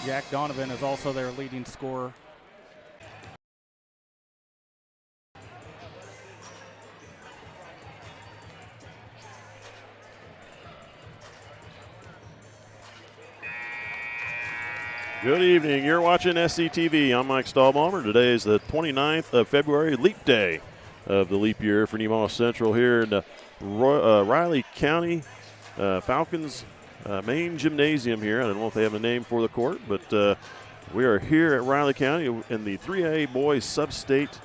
Jack Donovan is also their leading scorer. Good evening. You're watching SCTV. I'm Mike Stahlbaumer. Today is the 29th of February, leap day of the leap year for Nemaha Central here in the Riley County Falcons main gymnasium here. I don't know if they have a name for the court, but we are here at Riley County in the 3A Boys Substate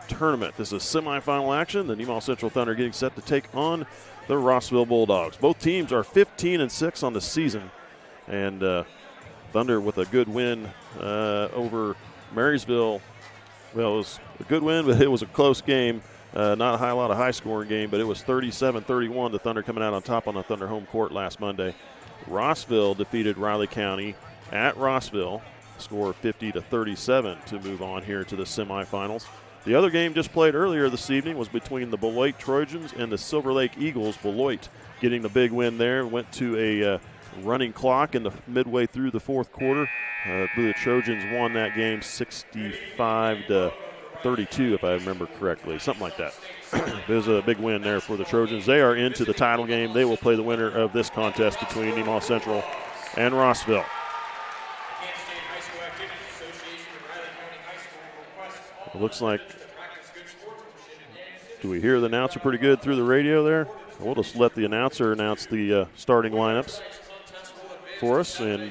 Tournament. This is semifinal action. The Nemaha Central Thunder getting set to take on the Rossville Bulldogs. Both teams are 15-6 on the season, and Thunder with a good win over Marysville. Well, it was a good win, but it was a close game. Not a lot of high-scoring game, but it was 37-31. The Thunder coming out on top on the Thunder home court last Monday. Rossville defeated Riley County at Rossville, score 50-37 to move on here to the semifinals. The other game just played earlier this evening was between the Beloit Trojans and the Silver Lake Eagles. Beloit getting the big win there, went to a running clock in the midway through the fourth quarter. The Trojans won that game 65-32, if I remember correctly, something like that. It was a big win there for the Trojans. They are into the title game. They will play the winner of this contest between Nemaha Central and Rossville. It looks like, do we hear the announcer pretty good through the radio there? We'll just let the announcer announce the starting lineups for us. And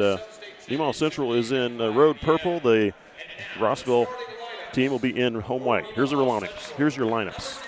Nemaha Central is in road purple. The Rossville team will be in home white. Here's your lineups.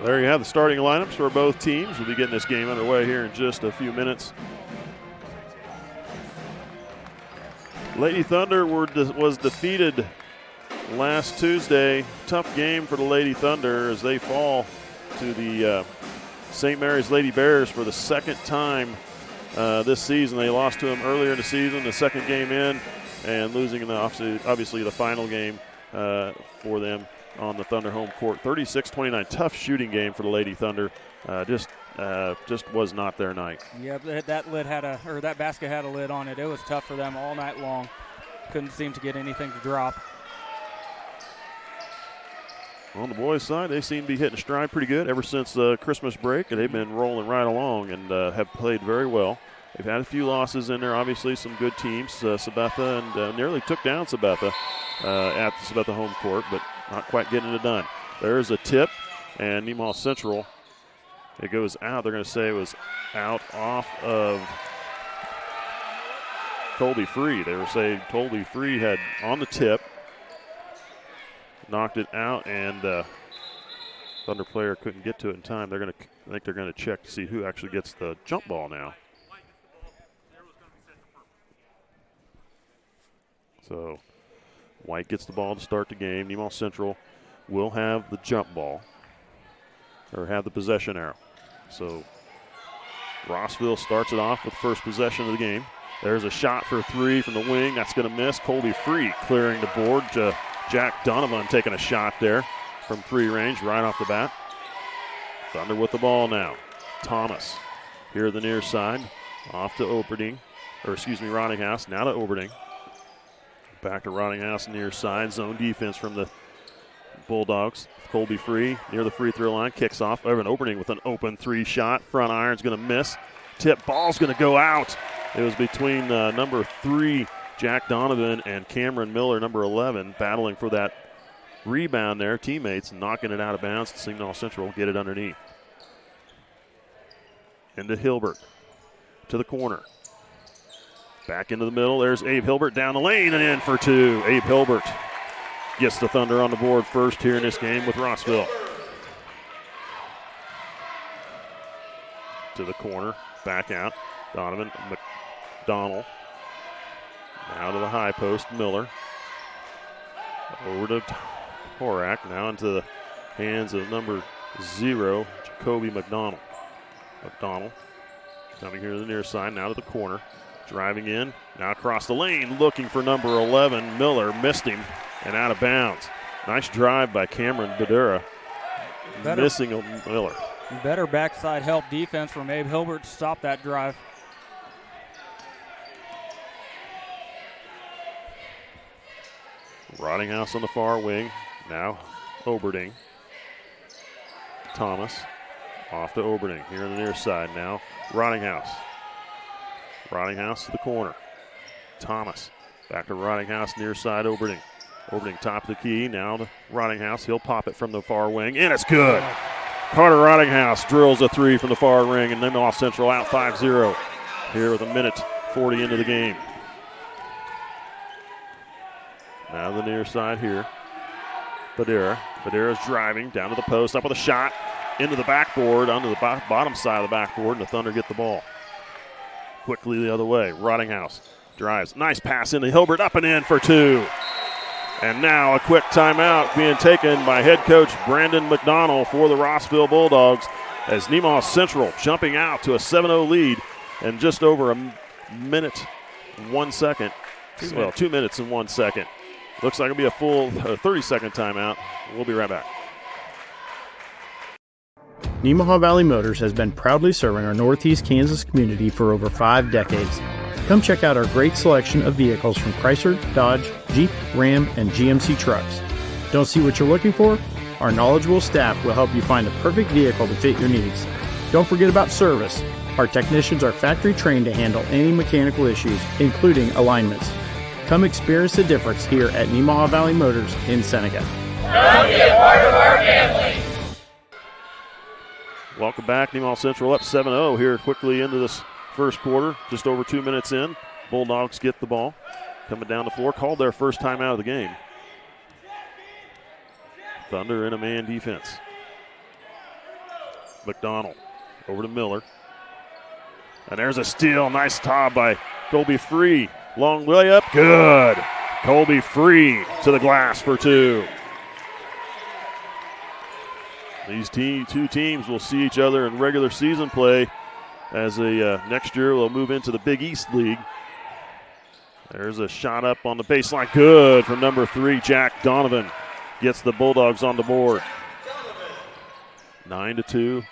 There you have the starting lineups for both teams. We'll be getting this game underway here in just a few minutes. Lady Thunder was defeated last Tuesday. Tough game for the Lady Thunder as they fall to the St. Mary's Lady Bears for the second time this season. They lost to them earlier in the season, the second game in, and losing in obviously the final game for them on the Thunder home court. 36-29, tough shooting game for the Lady Thunder. Just was not their night. Yeah, that basket had a lid on it. It was tough for them all night long. Couldn't seem to get anything to drop. On the boys' side, they seem to be hitting stride pretty good ever since Christmas break, and they've been rolling right along and have played very well. They've had a few losses in there, obviously some good teams. Sabetha and nearly took down Sabetha at the Sabetha home court, but not quite getting it done. There's a tip, and Nemaha Central, it goes out. They're going to say it was out off of Colby Free. They were saying Colby Free had on the tip, knocked it out, and Thunder player couldn't get to it in time. I think they're going to check to see who actually gets the jump ball now. So White gets the ball to start the game. Nemaha Central will have the jump ball, or have the possession arrow. So Rossville starts it off with the first possession of the game. There's a shot for three from the wing. That's going to miss. Colby Free clearing the board. Jack Donovan taking a shot there from three range right off the bat. Thunder with the ball now. Thomas here at the near side. Off to Rottinghouse. Now to Oberding. Back to Rottinghouse near side. Zone defense from the Bulldogs. Colby Free near the free throw line. Kicks off. Evan Oberding with an open three shot. Front iron's going to miss. Tip ball's going to go out. It was between number 3, Jack Donovan, and Cameron Miller, number 11, battling for that rebound there. Teammates knocking it out of bounds. Nemaha Central will get it underneath. Into Hilbert. To the corner. Back into the middle. There's Abe Hilbert down the lane and in for two. Abe Hilbert gets the Thunder on the board first here in this game with Rossville. To the corner. Back out. Donovan. McDonald. Now to the high post. Miller. Over to Horak. Now into the hands of number 0, Jacoby McDonald. McDonald coming here to the near side. Now to the corner. Driving in. Now across the lane. Looking for number 11. Miller missed him and out of bounds. Nice drive by Cameron Badura. Missing Miller. Better backside help defense from Abe Hilbert to stop that drive. Rottinghouse on the far wing. Now Oberding. Thomas off to Oberding here on the near side. Now Rottinghouse. Rottinghouse to the corner. Thomas back to Rottinghouse near side. Oberding. Oberding top of the key. Now to Rottinghouse. He'll pop it from the far wing, and it's good. Carter Rottinghouse drills a three from the far ring, and then Nemaha Central out 5-0 here with 1:40 into the game. Now the near side here. Badura. Badura's driving down to the post, up with a shot, into the backboard, onto the bottom side of the backboard, and the Thunder get the ball. Quickly the other way. Rottinghouse drives. Nice pass into Hilbert, up and in for two. And now a quick timeout being taken by head coach Brandon McDonald for the Rossville Bulldogs as Nemaha Central jumping out to a 7-0 lead in just over a minute, 1 second. 2 minutes and 1 second. Looks like it'll be a full 30-second timeout. We'll be right back. Nemaha Valley Motors has been proudly serving our Northeast Kansas community for over 5 decades. Come check out our great selection of vehicles from Chrysler, Dodge, Jeep, Ram, and GMC trucks. Don't see what you're looking for? Our knowledgeable staff will help you find the perfect vehicle to fit your needs. Don't forget about service. Our technicians are factory trained to handle any mechanical issues, including alignments. Come experience the difference here at Nemaha Valley Motors in Seneca. Come be a part of our family. Welcome back. Nemaha Central up 7-0 here quickly into this first quarter. Just over 2 minutes in. Bulldogs get the ball. Coming down the floor. Called their first time out of the game. Thunder in a man defense. McDonald over to Miller. And there's a steal. Nice top by Colby Free. Long way up. Good. Colby Free to the glass for two. These two teams will see each other in regular season play as next year we'll move into the Big East League. There's a shot up on the baseline. Good from number 3, Jack Donovan. Gets the Bulldogs on the board. 9-2,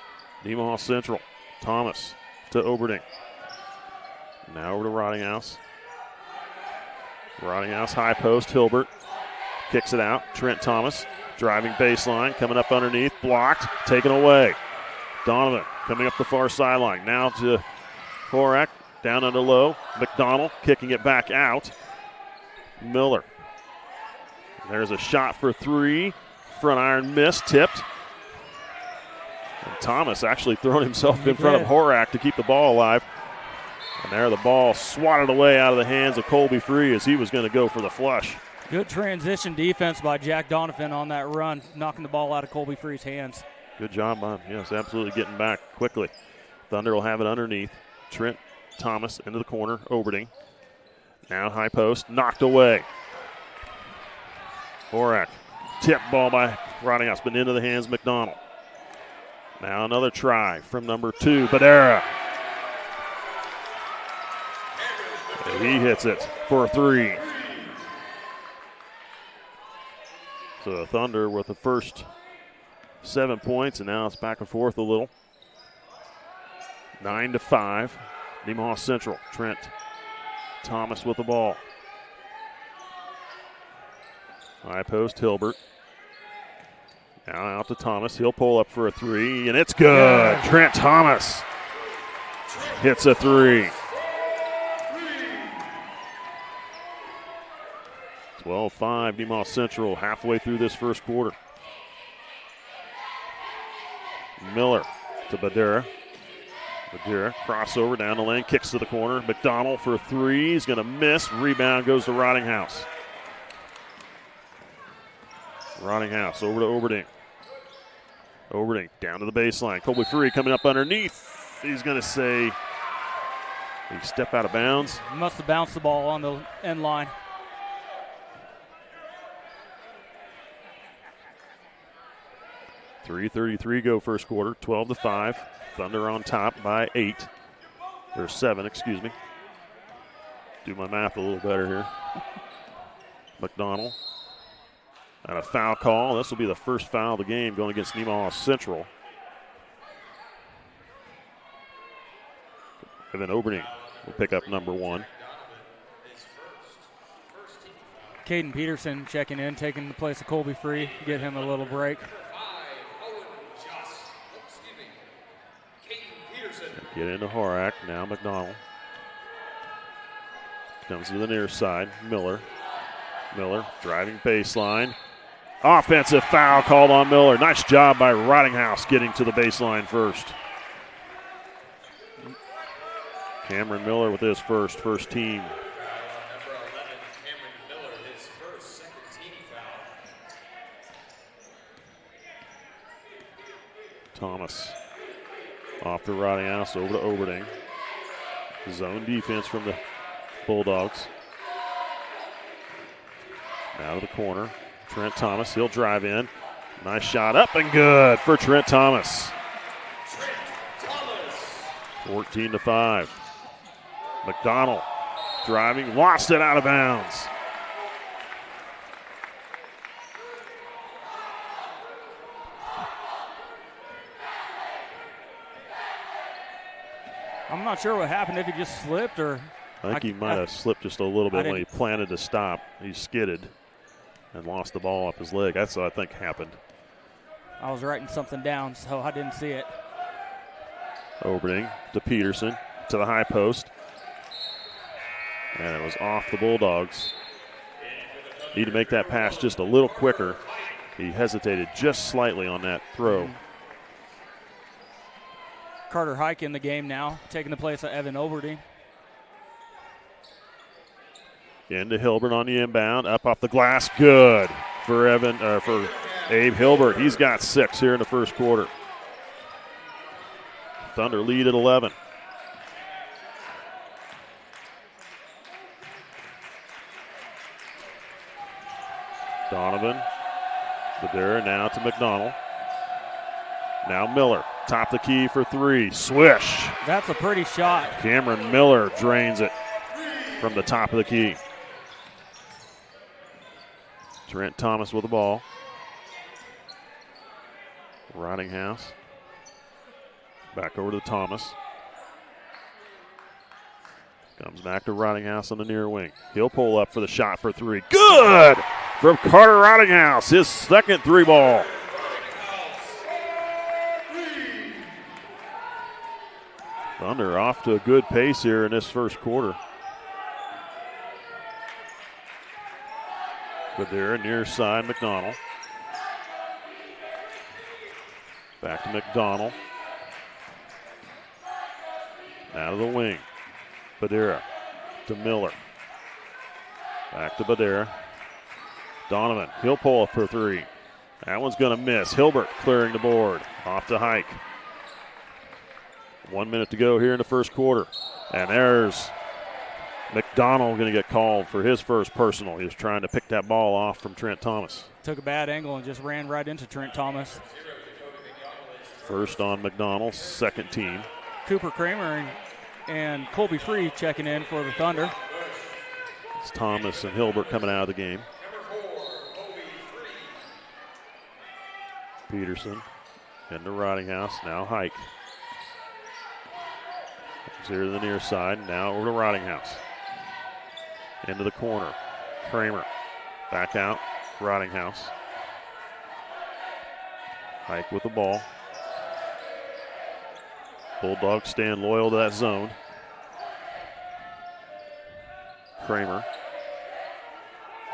Nemaha Central. Thomas to Oberding. Now over to Rottinghouse. Rottinghouse high post. Hilbert kicks it out. Trent Thomas driving baseline, coming up underneath, blocked, taken away. Donovan coming up the far sideline. Now to Horak, down under low. McDonald kicking it back out. Miller. There's a shot for three. Front iron miss, tipped. And Thomas actually throwing himself in front of Horak to keep the ball alive. And there the ball swatted away out of the hands of Colby Free as he was going to go for the flush. Good transition defense by Jack Donovan on that run, knocking the ball out of Colby Free's hands. Good job by him. Yes, absolutely getting back quickly. Thunder will have it underneath. Trent Thomas into the corner. Oberding. Now high post, knocked away. Horak. Tip ball by Rottinghouse, but into the hands of McDonald. Now another try from number 2, Badera. He hits it for 3. So the Thunder with the first 7 points, and now it's back and forth a little. 9-5. Nemaha Central. Trent Thomas with the ball. High post, Hilbert. Now out to Thomas. He'll pull up for a 3, and it's good. Yeah. Trent Thomas hits a 3. 12-5, Nemaha Central halfway through this first quarter. Miller to Badera. Badera, crossover down the lane, kicks to the corner. McDonald for a 3. He's going to miss. Rebound goes to Rottinghouse. Rottinghouse over to Oberding. Oberding down to the baseline. Colby Free coming up underneath. He's going to say he stepped out of bounds. Must have bounced the ball on the end line. .333 go first quarter, 12-5. Thunder on top by 8. Or 7, excuse me. Do my math a little better here. McDonald. And a foul call. This will be the first foul of the game going against Nemaha Central. And then Oberding will pick up number 1. Caden Peterson checking in, taking the place of Colby Free. Get him a little break. Get into Horak. Now McDonald. Comes to the near side. Miller. Miller driving baseline. Offensive foul called on Miller. Nice job by Rottinghouse getting to the baseline first. Cameron Miller with his first team. Thomas off to Rottinghouse, over to Oberding. Zone defense from the Bulldogs. Out of the corner. Trent Thomas, he'll drive in. Nice shot up and good for Trent Thomas. 14-5. McDonald driving, lost it out of bounds. I'm not sure what happened, if he just slipped or. I think he might have slipped just a little bit when he planted to stop. He skidded and lost the ball off his leg. That's what I think happened. I was writing something down, so I didn't see it. Oberding to Peterson to the high post. And it was off the Bulldogs. Need to make that pass just a little quicker. He hesitated just slightly on that throw. Carter Hike in the game now, taking the place of Evan Oberding. Into Hilbert on the inbound, up off the glass, good for Abe Hilbert. He's got 6 here in the first quarter. Thunder lead at 11. Donovan, Badera now to McDonald. Now Miller, top the key for 3, swish. That's a pretty shot. Cameron Miller drains it from the top of the key. Trent Thomas with the ball. Rottinghouse. Back over to Thomas. Comes back to Rottinghouse on the near wing. He'll pull up for the shot for 3. Good from Carter Rottinghouse. His second 3 ball. Thunder off to a good pace here in this first quarter. But there, near side, McDonald. Back to McDonald. Out of the wing. Badera to Miller. Back to Badera. Donovan, he'll pull up for 3. That one's going to miss. Hilbert clearing the board. Off to Hike. 1 minute to go here in the first quarter. And there's McDonald going to get called for his first personal. He was trying to pick that ball off from Trent Thomas. Took a bad angle and just ran right into Trent Thomas. First on McDonald, second team. Cooper Kramer and Colby Free checking in for the Thunder. It's Thomas and Hilbert coming out of the game. Peterson into Rottinghouse, now Hike. He's here to the near side, now over to Rottinghouse. Into the corner, Kramer, back out, Rottinghouse. Hike with the ball. Bulldogs staying loyal to that zone. Kramer,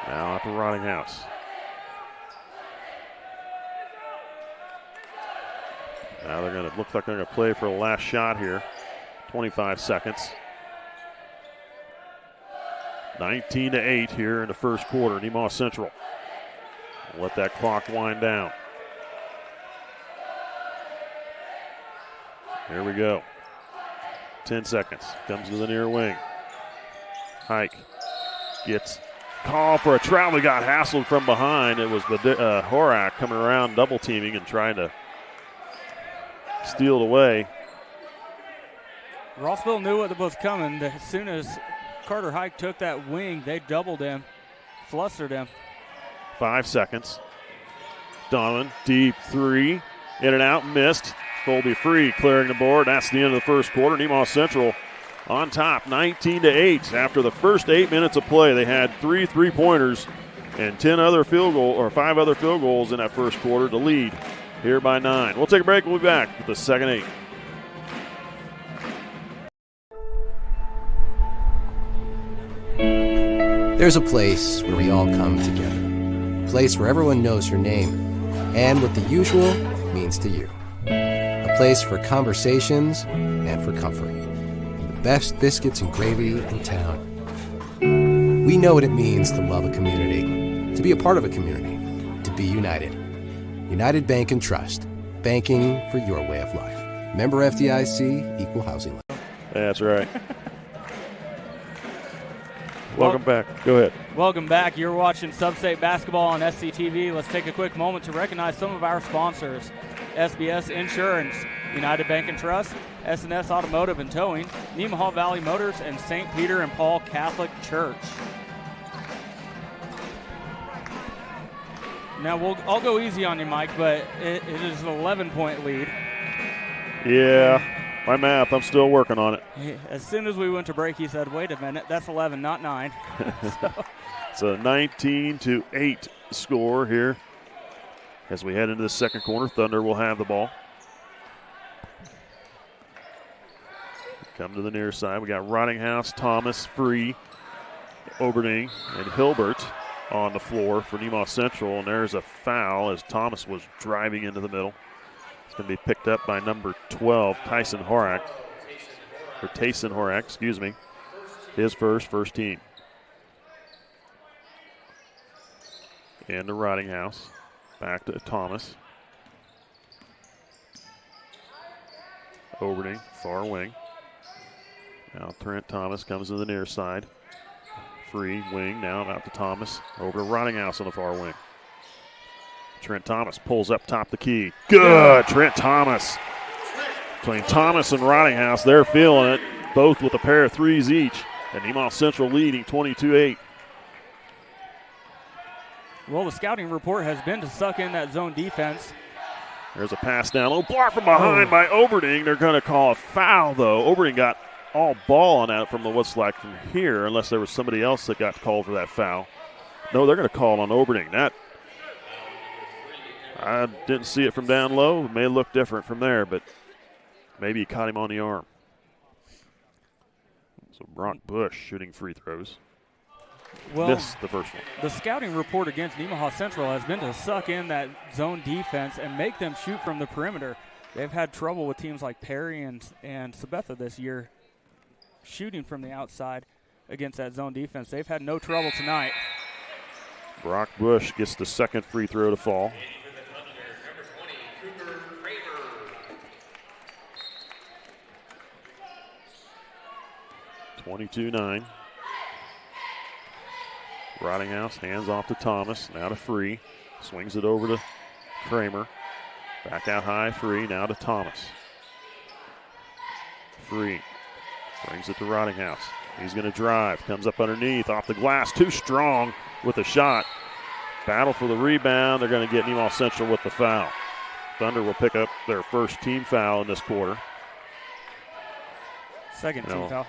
now out to Rottinghouse. Now they're going to look like they're going to play for the last shot here. 25 seconds. 19-8 here in the first quarter. Nemaha Central. Let that clock wind down. Here we go. 10 seconds. Comes to the near wing. Hike gets called for a travel. He got hassled from behind. It was Horak coming around double teaming and trying to steal it away. Rossville knew what was coming. As soon as Carter Hike took that wing, they doubled him, flustered him. 5 seconds. Donovan, deep three. In and out, missed. Colby Free clearing the board. That's the end of the first quarter. Nemaha Central on top, 19-8. After the first 8 minutes of play, they had 3 3-pointers and 5 other field goals in that first quarter to lead here by 9. We'll take a break. We'll be back with the second 8. There's a place where we all come together. A place where everyone knows your name and what the usual means to you. A place for conversations and for comfort. The best biscuits and gravy in town. We know what it means to love a community, to be a part of a community, to be united. United Bank and Trust. Banking for your way of life. Member FDIC, Equal Housing Lender. That's right. Welcome back. Go ahead. Welcome back. You're watching Substate Basketball on SCTV. Let's take a quick moment to recognize some of our sponsors. SBS Insurance, United Bank and Trust, S&S Automotive and Towing, Nemaha Valley Motors, and St. Peter and Paul Catholic Church. Now, I'll go easy on you, Mike, but it is an 11-point lead. Yeah, my math, I'm still working on it. As soon as we went to break, he said, wait a minute, that's 11, not 9. It's a 19-8 score here. As we head into the second quarter, Thunder will have the ball. Come to the near side. We got Rottinghouse, Thomas, Free, Oberding, and Hilbert on the floor for Nemaha Central. And there's a foul as Thomas was driving into the middle. It's going to be picked up by number 12, Tayson Horak. His first team. And to Rottinghouse. Back to Thomas. Oberding, far wing. Now Trent Thomas comes to the near side. Free wing, now out to Thomas. Over to Rottinghouse on the far wing. Trent Thomas pulls up top the key. Good, Trent Thomas. Between Thomas and Rottinghouse, they're feeling it. Both with a pair of threes each. And Nemaha Central leading 22-8. Well, the scouting report has been to suck in that zone defense. There's a pass down low, blocked from behind by Oberding. They're going to call a foul, though. Oberding got all ball on that from the what's like from here, unless there was somebody else that got called for that foul. No, they're going to call it on Oberding. That I didn't see it from down low. It may look different from there, but maybe he caught him on the arm. So Brock Bush shooting free throws. Well, missed the first one. The scouting report against Nemaha Central has been to suck in that zone defense and make them shoot from the perimeter. They've had trouble with teams like Perry and Sabetha this year shooting from the outside against that zone defense. They've had no trouble tonight. Brock Bush gets the second free throw to fall. (22-9). Rottinghouse hands off to Thomas. Now to Free. Swings it over to Kramer. Back out high, Free. Now to Thomas. Free. Brings it to Rottinghouse. He's going to drive. Comes up underneath. Off the glass. Too strong with the shot. Battle for the rebound. They're going to get Nemaha Central with the foul. Thunder will pick up their first team foul in this quarter. Second team foul.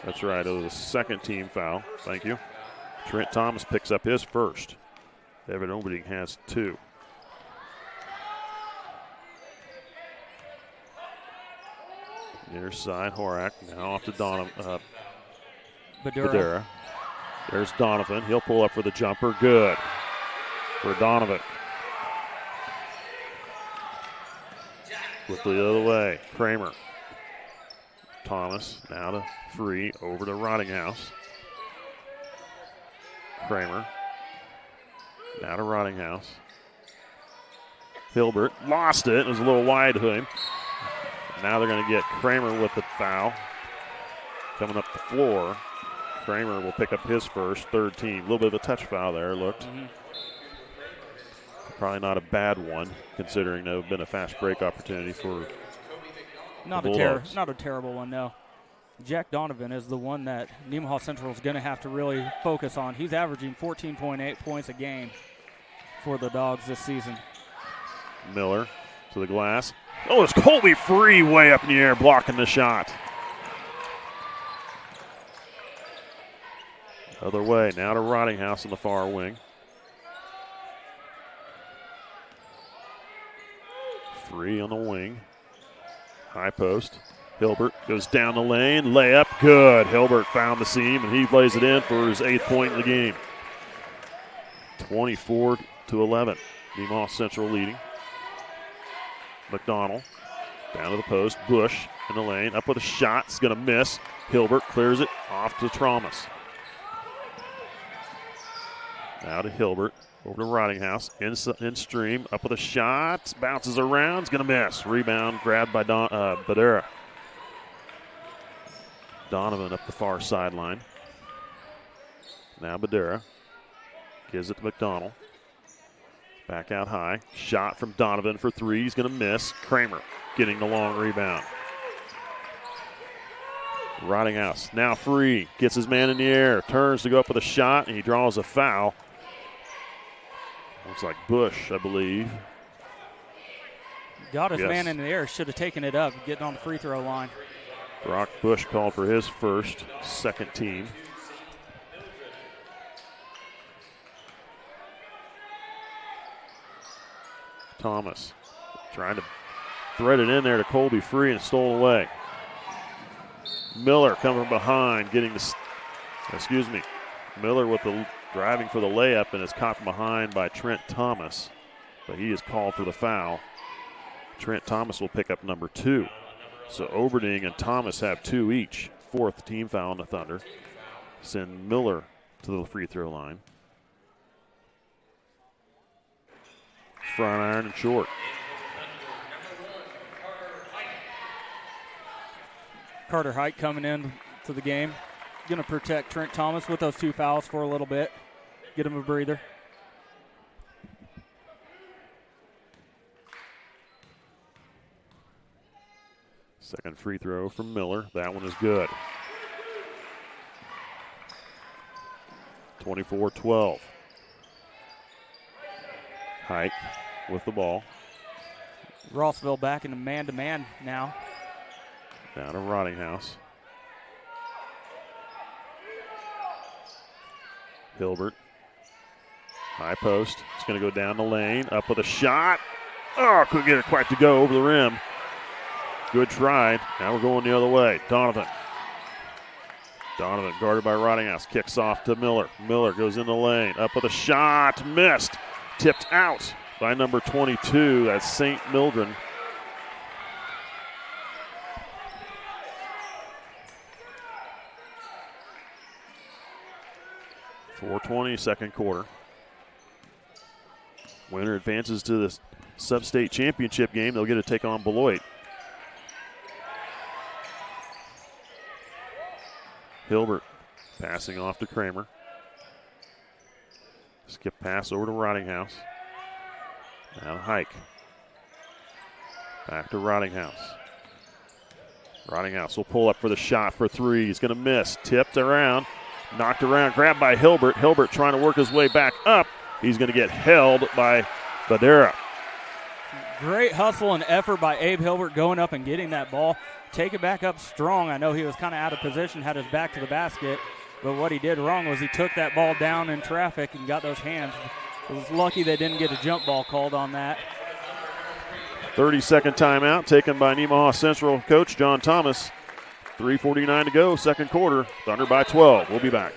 That's right. It was a second team foul. Thank you. Trent Thomas picks up his first. Evan Oberding has 2. Near side, Horak. Now off to Badura. There's Donovan. He'll pull up for the jumper. Good for Donovan. Flip the other way. Kramer. Thomas now to Free. Over to Rottinghouse. Kramer. Now to Rottinghouse. Hilbert lost it. It was a little wide to him. Now they're going to get Kramer with the foul. Coming up the floor. Kramer will pick up his first, third team. A little bit of a touch foul there, looked. Probably not a bad one, considering there would have been a fast break opportunity for not a terrible one, no. Jack Donovan is the one that Nemaha Central is going to have to really focus on. He's averaging 14.8 points a game for the Dogs this season. Miller to the glass. Oh, it's Colby Free way up in the air blocking the shot. Other way, now to Rottinghouse in the far wing. Free on the wing. High post. Hilbert goes down the lane. Layup, good. Hilbert found the seam, and he lays it in for his 8th point in the game. 24-11. Nemaha Central leading. McDonald down to the post. Bush in the lane. Up with a shot. It's going to miss. Hilbert clears it off to Thomas. Now to Hilbert. Over to Rottinghouse. In stream. Up with a shot. Bounces around. It's going to miss. Rebound grabbed by Badura. Donovan up the far sideline. Now Badura. Gives it to McDonald. Back out high. Shot from Donovan for 3. He's going to miss. Kramer getting the long rebound. Rottinghouse now Free. Gets his man in the air. Turns to go up with a shot, and he draws a foul. Looks like Bush, I believe. Got his man in the air. Should have taken it up, getting on the free throw line. Brock Bush called for his first, second team. Thomas trying to thread it in there to Colby Free and stole away. Miller coming from behind, getting the, Miller with the driving for the layup and is caught from behind by Trent Thomas, but he is called for the foul. Trent Thomas will pick up number 2. So Oberding and Thomas have 2 each. 4th team foul on the Thunder. Send Miller to the free throw line. Front iron and short. Carter Height coming in to the game. Going to protect Trent Thomas with those 2 fouls for a little bit. Get him a breather. Second free throw from Miller. That one is good. 24-12. Height with the ball. Rossville back in the man-to-man now. Down to Rottinghouse. Hilbert. High post. It's going to go down the lane. Up with a shot. Oh, couldn't get it quite to go over the rim. Good try. Now we're going the other way. Donovan guarded by Rottinghouse. Kicks off to Miller. Miller goes in the lane. Up with a shot. Missed. Tipped out by number 22. That's St. Mildred. .420 second quarter. Winner advances to the Substate championship game. They'll get to take on Beloit. Hilbert Passing off to Kramer. Skip pass over to Rottinghouse. Now Hike. Back to Rottinghouse. Rottinghouse will pull up for the shot for three. He's going to miss. Tipped around. Knocked around. Grabbed by Hilbert. Hilbert trying to work his way back up. He's going to get held by Badera. Great hustle and effort by Abe Hilbert going up and getting that ball. Take it back up strong. I know he was kind of out of position, had his back to the basket. But what he did wrong was he took that ball down in traffic and got those hands. It was lucky they didn't get a jump ball called on that. 30-second timeout taken by Nemaha Central coach John Thomas. 3:49 to go, second quarter. Thunder by 12. We'll be back.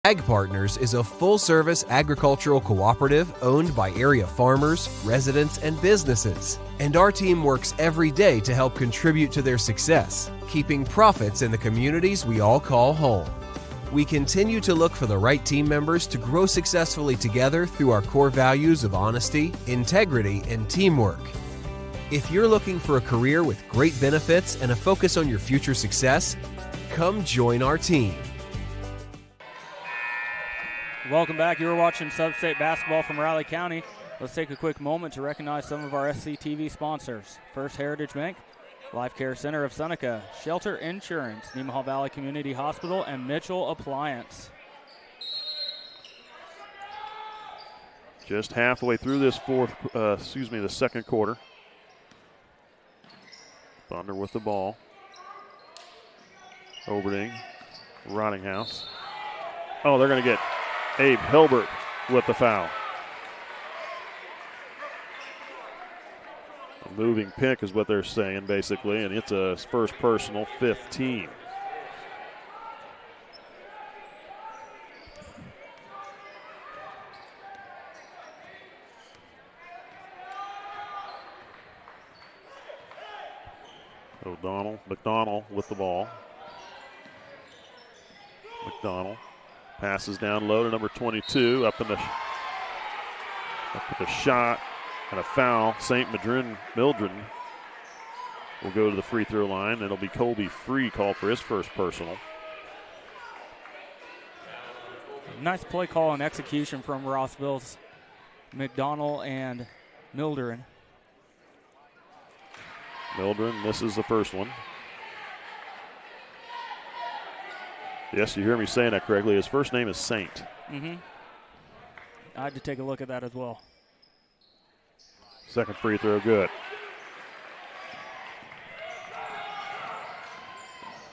Ag Partners is a full-service agricultural cooperative owned by area farmers, residents, and businesses. And our team works every day to help contribute to their success, keeping profits in the communities we all call home. We continue to look for the right team members to grow successfully together through our core values of honesty, integrity, and teamwork. If you're looking for a career with great benefits and a focus on your future success, come join our team. Welcome back. You're watching Substate basketball from Riley County. Let's take a quick moment to recognize some of our SCTV sponsors. First Heritage Bank, Life Care Center of Seneca, Shelter Insurance, Nemaha Valley Community Hospital, and Mitchell Appliance. Just halfway through this the second quarter. Thunder with the ball. Overding, Rottinghouse. Oh, they're going to get Abe Hilbert with the foul. A moving pick is what they're saying, basically, and it's a first personal, 15. McDonald with the ball. McDonald passes down low to number 22, up with the shot and a foul. St. Mildren will go to the free throw line. It'll be Colby Free called for his first personal. Nice play call and execution from Rossville's McDonald and Mildren. Mildren misses the first one. Yes, you hear me saying that correctly. His first name is Saint. Mm-hmm. I had to take a look at that as well. Second free throw, good.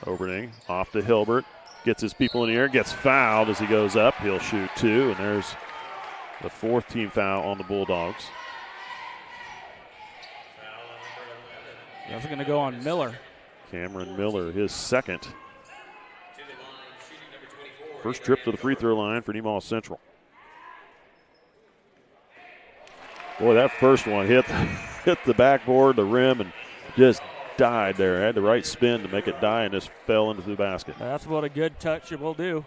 Overding off to Hilbert. Gets his people in the air, gets fouled as he goes up. He'll shoot two, and there's the fourth team foul on the Bulldogs. That's going to go on Miller. Cameron Miller, his second. First trip to the free throw line for Nemaha Central. Boy, that first one hit the backboard, the rim, and just died there. Had the right spin to make it die and just fell into the basket. That's what a good touch will do.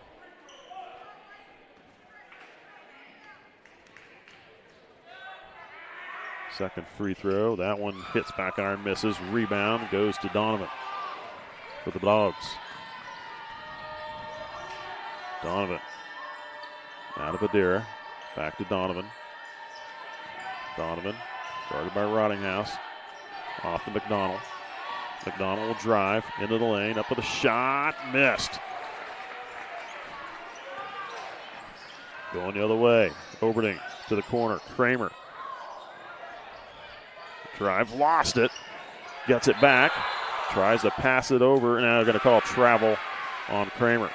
Second free throw. That one hits back iron, misses. Rebound goes to Donovan for the Dogs. Donovan out of Adira. Back to Donovan. Donovan guarded by Rottinghouse. Off to McDonald. McDonald will drive into the lane. Up with a shot. Missed. Going the other way. Overding to the corner. Kramer. Drive. Lost it. Gets it back. Tries to pass it over. And now they're going to call travel on Kramer.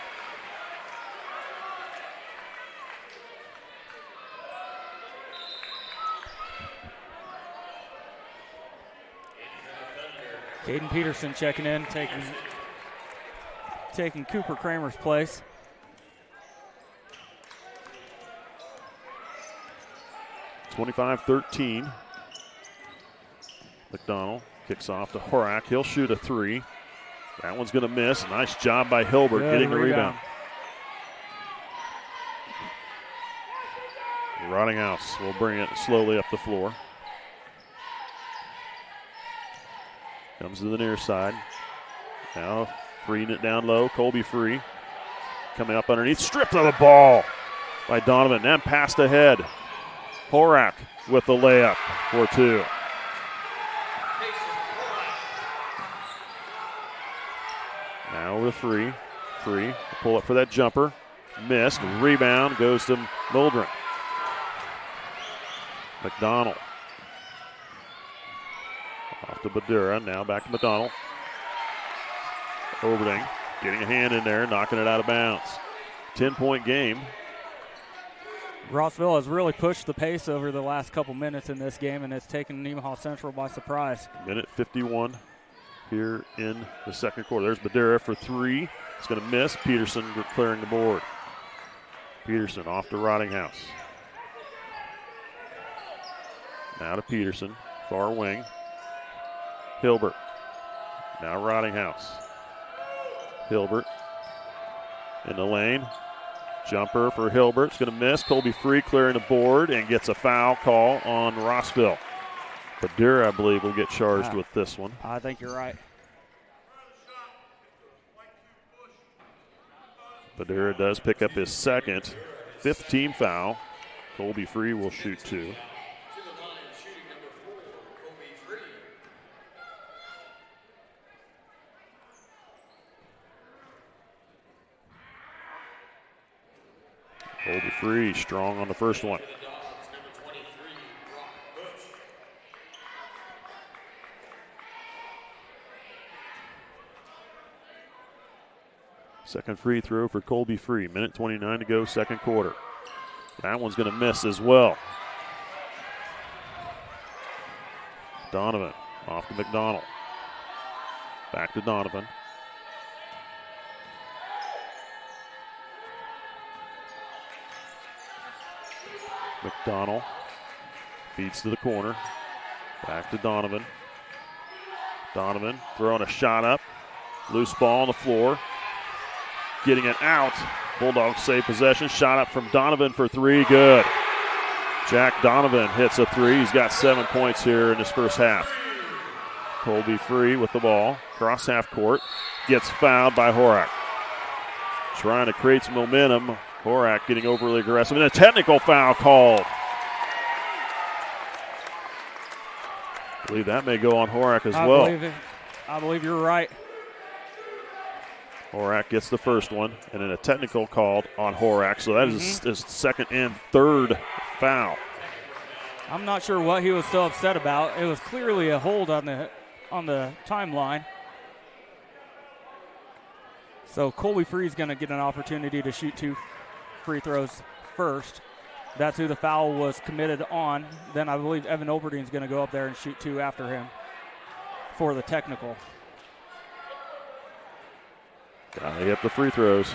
Caden Peterson checking in, taking Cooper Kramer's place. (25-13). McDonald kicks off to Horak. He'll shoot a three. That one's going to miss. Nice job by Hilbert getting the rebound. Rottinghouse will bring it slowly up the floor. Comes to the near side. Now freeing it down low. Colby Free. coming up underneath. Stripped of the ball by Donovan. Then passed ahead. Horak with the layup for 2. Now with Free. Pull up for that jumper. Missed. Rebound goes to Mildren. McDonald. Off to Badura. Now back to McDonald. Overding. Getting a hand in there. Knocking it out of bounds. 10-point game. Rossville has really pushed the pace over the last couple minutes in this game, and it's taken Nemaha Central by surprise. Minute 51 here in the second quarter. There's Badura for 3. It's going to miss. Peterson clearing the board. Peterson off to Rottinghouse. Now to Peterson, far wing. Hilbert. Now Rottinghouse. Hilbert in the lane. Jumper for Hilbert. It's going to miss. Colby Free clearing the board and gets a foul call on Rossville. Badura, I believe, will get charged with this one. I think you're right. Badura does pick up his second, 5th team foul. Colby Free will shoot 2. Colby Free strong on the first one. Second free throw for Colby Free. Minute 29 to go, second quarter. That one's going to miss as well. Donovan off to McDonald. Back to Donovan. McDonald feeds to the corner. Back to Donovan. Donovan throwing a shot up. Loose ball on the floor. Getting it out. Bulldogs save possession. Shot up from Donovan for 3. Good. Jack Donovan hits a 3. He's got 7 points here in this first half. Colby Free with the ball. Cross half court. Gets fouled by Horak. Trying to create some momentum. Horak getting overly aggressive. And a technical foul called. I believe that may go on Horak as well. I believe you're right. Horak gets the first one, and then a technical called on Horak. So that is his second and third foul. I'm not sure what he was so upset about. It was clearly a hold on the timeline. So Colby Free is going to get an opportunity to shoot 2 free throws first. That's who the foul was committed on. Then I believe Evan Oberdeen is going to go up there and shoot 2 after him for the technical. Gotta hit the free throws.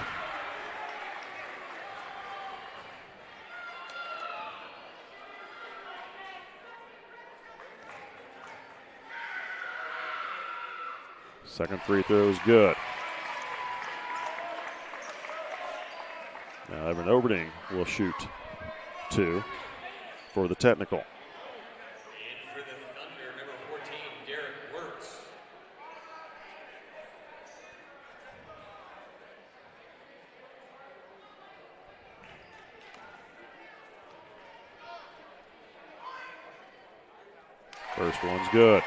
Second free throw is good. Now Evan Oberding will shoot 2 for the technical. And for the Thunder, number 14, Derek Wirtz. First one's good.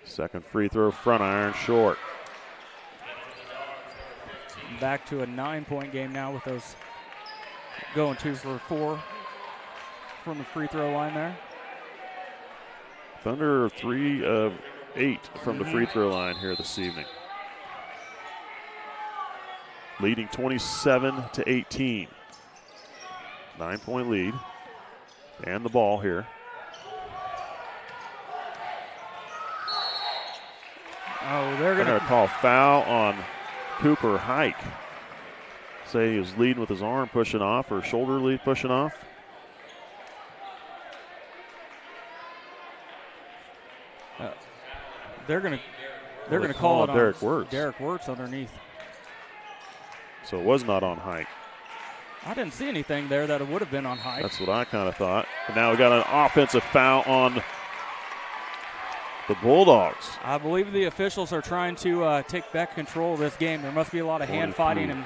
Second free throw, front iron, short. Back to a 9-point game now with those going 2 for 4 from the free throw line there. Thunder 3 of 8 from the free throw line here this evening. Leading 27-18. 9-point lead. And the ball here. Oh, they're going to call foul on Cooper Hike. Say he was leading with his arm pushing off or shoulder lead pushing off. They're going to call it on Derek Wirtz. Derek Wirtz underneath. So it was not on Hike. I didn't see anything there that it would have been on Hike. That's what I kind of thought. But now we got an offensive foul on the Bulldogs. I believe the officials are trying to take back control of this game. There must be a lot of hand fighting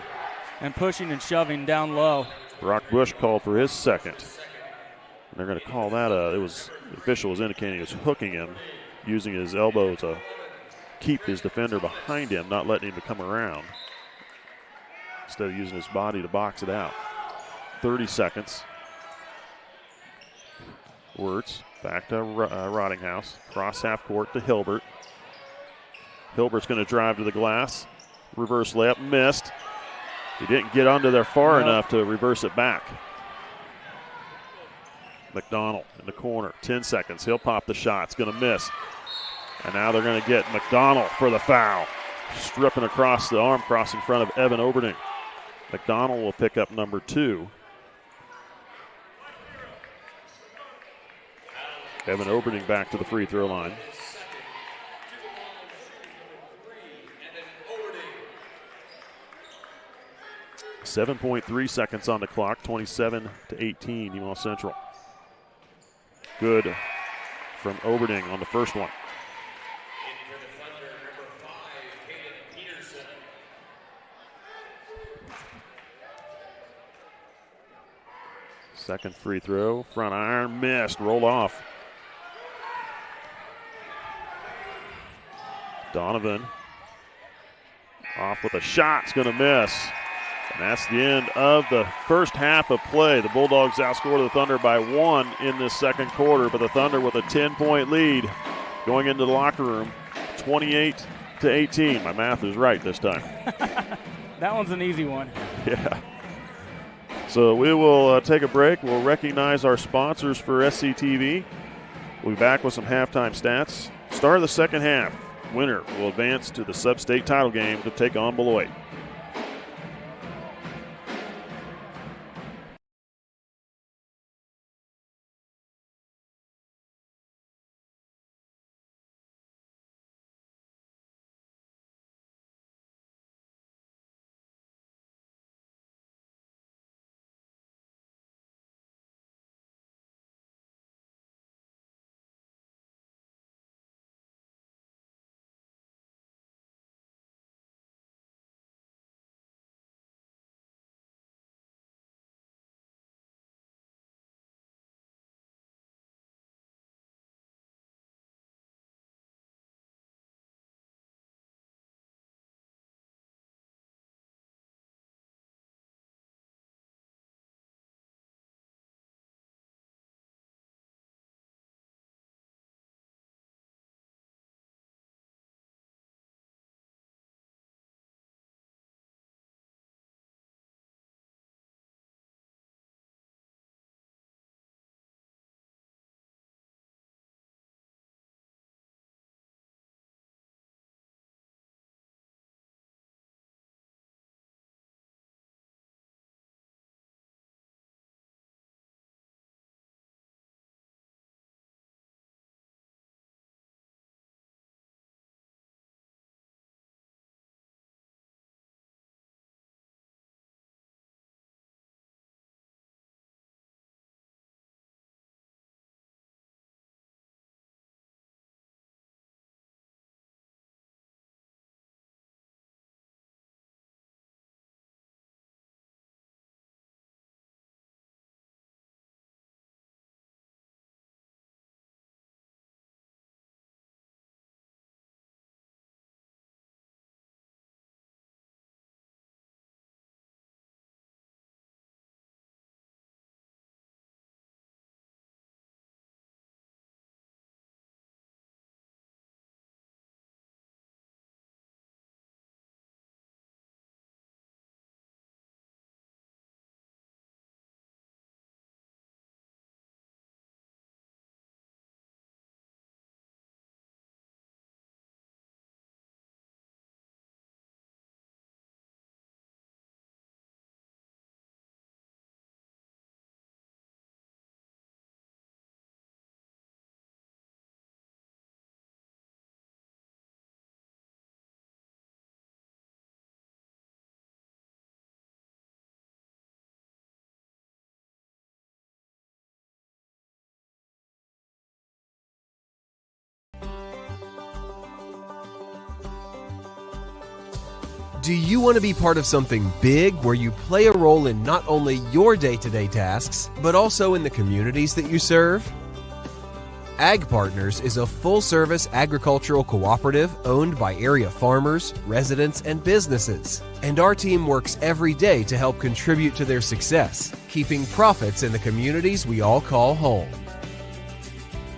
and pushing and shoving down low. Brock Bush called for his second. And they're going to call that the official was indicating he was hooking him, using his elbow to keep his defender behind him, not letting him come around, instead of using his body to box it out. 30 seconds. Wirtz back to Rottinghouse. Cross half court to Hilbert. Hilbert's going to drive to the glass. Reverse layup, missed. He didn't get under there far enough to reverse it back. McDonald in the corner, 10 seconds. He'll pop the shot. It's going to miss. And now they're going to get McDonald for the foul. Stripping across the arm cross in front of Evan Oberding. McDonald will pick up number 2. Evan Oberding back to the free throw line. .3 seconds on the clock, 27-18, Nemaha Central. Good from Oberding on the first one. Second free throw, front iron, missed, rolled off. Donovan off with a shot, it's going to miss. And that's the end of the first half of play. The Bulldogs outscored the Thunder by 1 in this second quarter, but the Thunder with a 10-point lead going into the locker room, 28-18. My math is right this time. That one's an easy one. Yeah. So we will take a break. We'll recognize our sponsors for SCTV. We'll be back with some halftime stats. Start of the second half. Winner will advance to the Substate title game to take on Beloit. Do you want to be part of something big where you play a role in not only your day-to-day tasks, but also in the communities that you serve? Ag Partners is a full-service agricultural cooperative owned by area farmers, residents, and businesses. And our team works every day to help contribute to their success, keeping profits in the communities we all call home.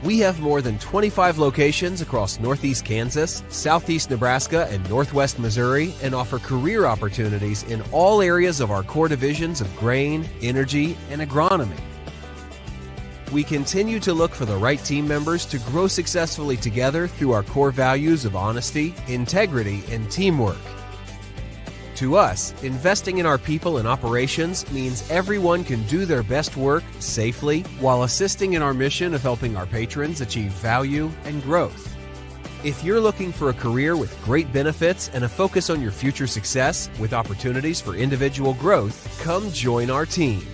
We have more than 25 locations across Northeast Kansas, Southeast Nebraska, and Northwest Missouri, and offer career opportunities in all areas of our core divisions of grain, energy, and agronomy. We continue to look for the right team members to grow successfully together through our core values of honesty, integrity, and teamwork. To us, investing in our people and operations means everyone can do their best work safely while assisting in our mission of helping our patrons achieve value and growth. If you're looking for a career with great benefits and a focus on your future success with opportunities for individual growth, come join our team.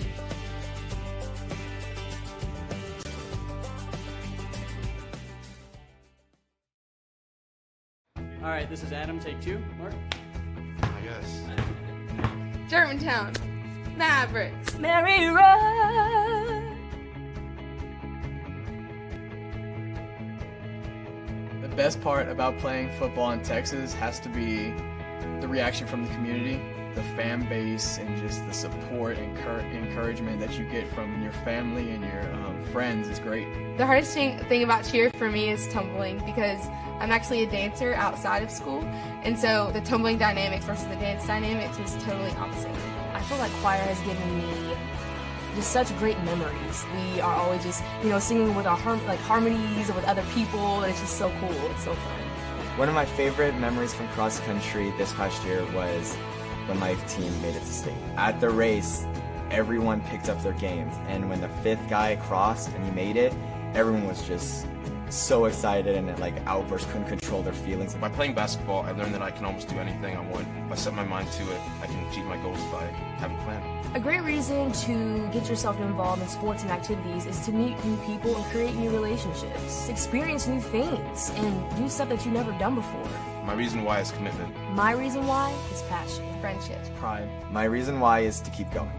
All right, this is Adam, take 2. Mark? Germantown, Mavericks, Mary Road. The best part about playing football in Texas has to be the reaction from the community, the fan base, and just the support and encouragement that you get from your family and your friends is great. The hardest thing about cheer for me is tumbling, because I'm actually a dancer outside of school, and so the tumbling dynamics versus the dance dynamics is totally opposite. I feel like choir has given me just such great memories. We are always just, singing with our harmonies with other people, and it's just so cool. It's so fun. One of my favorite memories from cross country this past year was when my team made it to state. At the race, everyone picked up their games, and when the 5th guy crossed and he made it, everyone was just so excited and outbursts, couldn't control their feelings. By playing basketball, I learned that I can almost do anything I want. If I set my mind to it, I can achieve my goals by having a plan. A great reason to get yourself involved in sports and activities is to meet new people and create new relationships, experience new things, and do stuff that you've never done before. My reason why is commitment. My reason why is passion. Friendships, Pride. My reason why is to keep going.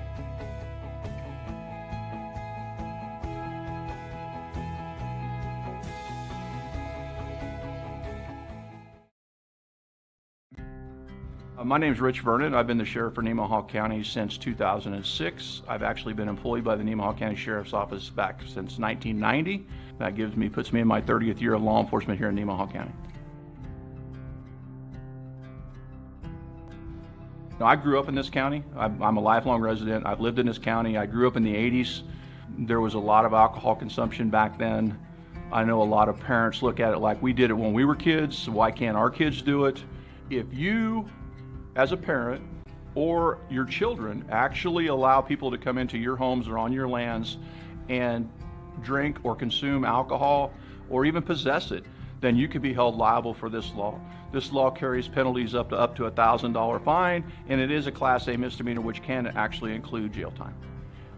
My name is Rich Vernon. I've been the sheriff for Nemaha County since 2006. I've actually been employed by the Nemaha County Sheriff's Office back since 1990. That puts me in my 30th year of law enforcement here in Nemaha County. Now, I grew up in this county. I'm a lifelong resident. I've lived in this county. I grew up in the 80s. There was a lot of alcohol consumption back then. I know a lot of parents look at it like we did it when we were kids, so why can't our kids do it? If you, as a parent, or your children actually allow people to come into your homes or on your lands and drink or consume alcohol or even possess it, then you can be held liable for this law. This law carries penalties up to a $1,000 fine, and it is a Class A misdemeanor, which can actually include jail time.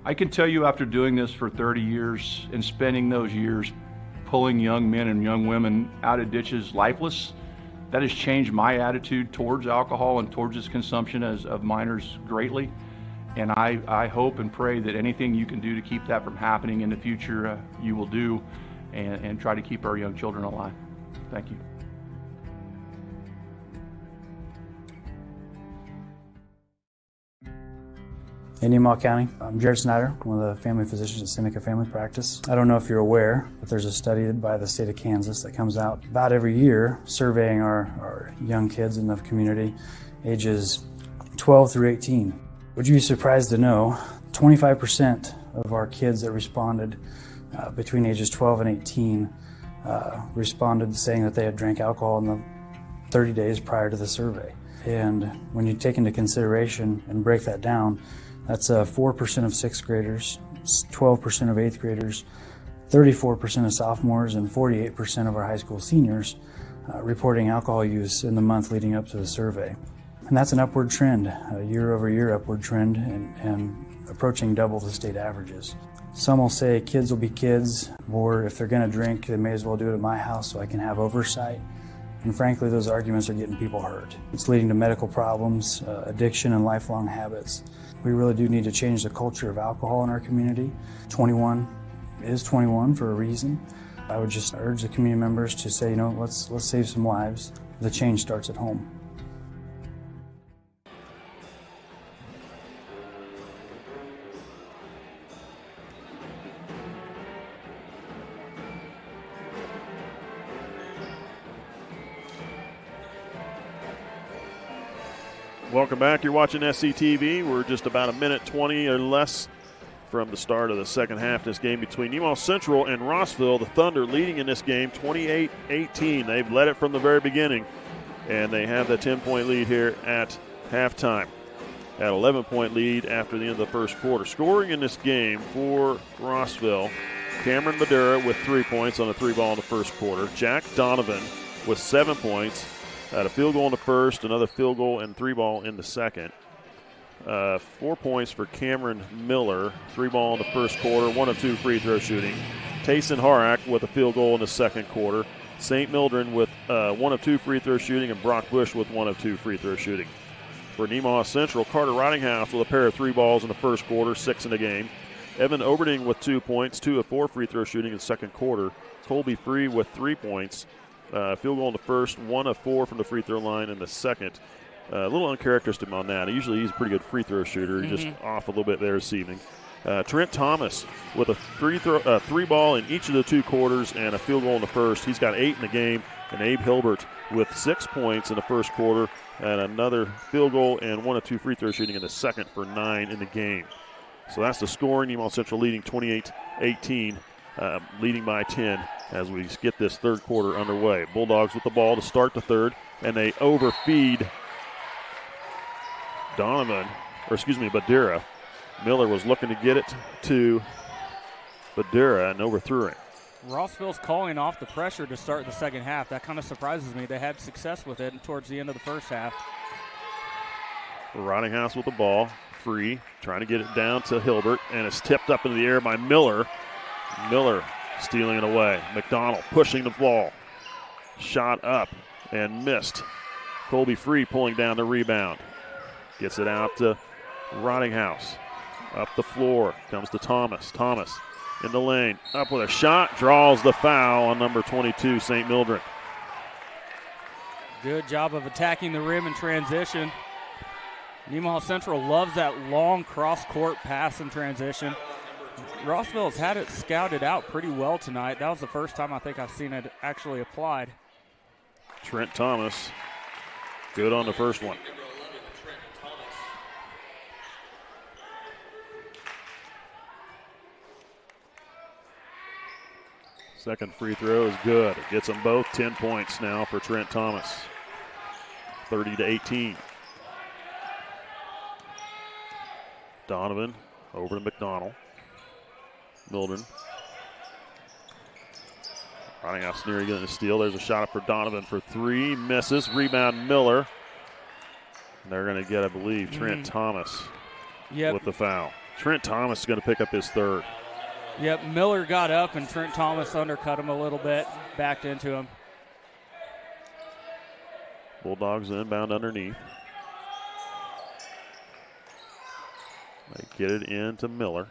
I can tell you, after doing this for 30 years and spending those years pulling young men and young women out of ditches lifeless, that has changed my attitude towards alcohol and towards its consumption of minors greatly. And I hope and pray that anything you can do to keep that from happening in the future, you will do, and try to keep our young children alive. Thank you. In Nemaha County, I'm Jared Snyder, one of the family physicians at Seneca Family Practice. I don't know if you're aware, but there's a study by the state of Kansas that comes out about every year surveying our young kids in the community, ages 12 through 18. Would you be surprised to know 25% of our kids that responded between ages 12 and 18 responded saying that they had drank alcohol in the 30 days prior to the survey. And when you take into consideration and break that down, that's 4% of 6th graders, 12% of 8th graders, 34% of sophomores, and 48% of our high school seniors reporting alcohol use in the month leading up to the survey. And that's an upward trend, a year-over-year upward trend, and approaching double the state averages. Some will say kids will be kids, or if they're going to drink, they may as well do it at my house so I can have oversight. And frankly, those arguments are getting people hurt. It's leading to medical problems, addiction, and lifelong habits. We really do need to change the culture of alcohol in our community. 21 is 21 for a reason. I would just urge the community members to say, let's save some lives. The change starts at home. Welcome back. You're watching SCTV. We're just about a minute 20 or less from the start of the second half. This game between Nemaha Central and Rossville. The Thunder leading in this game 28-18. They've led it from the very beginning, and they have the 10-point lead here at halftime. At 11-point lead after the end of the first quarter. Scoring in this game for Rossville, Cameron Madera with 3 points on a 3-ball in the first quarter. Jack Donovan with 7 points. Had a field goal in the first, another field goal and 3-ball in the second. 4 points for Cameron Miller, 3-ball in the first quarter, 1 of 2 free throw shooting. Tayson Harak with a field goal in the second quarter. St. Mildred with 1 of 2 free throw shooting, and Brock Bush with 1 of 2 free throw shooting. For Nemaha Central, Carter Ridinghouse with a pair of 3 balls in the first quarter, 6 in the game. Evan Oberding with 2 points, 2 of 4 free throw shooting in the second quarter. Colby Free with 3 points. Field goal in the first, 1 of 4 from the free throw line in the second. A little uncharacteristic on that. Usually he's a pretty good free throw shooter. He's just off a little bit there this evening. Trent Thomas with a 3-ball in each of the 2 quarters and a field goal in the first. He's got 8 in the game. And Abe Hilbert with 6 points in the first quarter and another field goal and 1 of 2 free throw shooting in the second for 9 in the game. So that's the score. Nemaha Central leading 28-18, leading by 10 as we get this third quarter underway. Bulldogs with the ball to start the third, and they overfeed Badira. Miller was looking to get it to Badira and overthrew it. Rossville's calling off the pressure to start the second half. That kind of surprises me. They had success with it towards the end of the first half. Ridinghouse with the ball, free, trying to get it down to Hilbert, and it's tipped up into the air by Miller. Miller stealing it away. McDonald pushing the ball. Shot up and missed. Colby Free pulling down the rebound. Gets it out to Ridinghouse. Up the floor. Comes to Thomas. Thomas in the lane. Up with a shot. Draws the foul on number 22, St. Mildred. Good job of attacking the rim in transition. Nemaha Central loves that long cross-court pass in transition. Rossville has had it scouted out pretty well tonight. That was the first time I think I've seen it actually applied. Trent Thomas, good on the first one. Second free throw is good. It gets them both 10 points now for Trent Thomas. 30-18. Donovan over to McDonald. Mildred. Ridinghouse near getting a steal. There's a shot up for Donovan for 3. Misses. Rebound Miller. And they're going to get, I believe, Trent Thomas with the foul. Trent Thomas is going to pick up his third. Yep, Miller got up and Trent Thomas undercut him a little bit, backed into him. Bulldogs inbound underneath. They get it into Miller.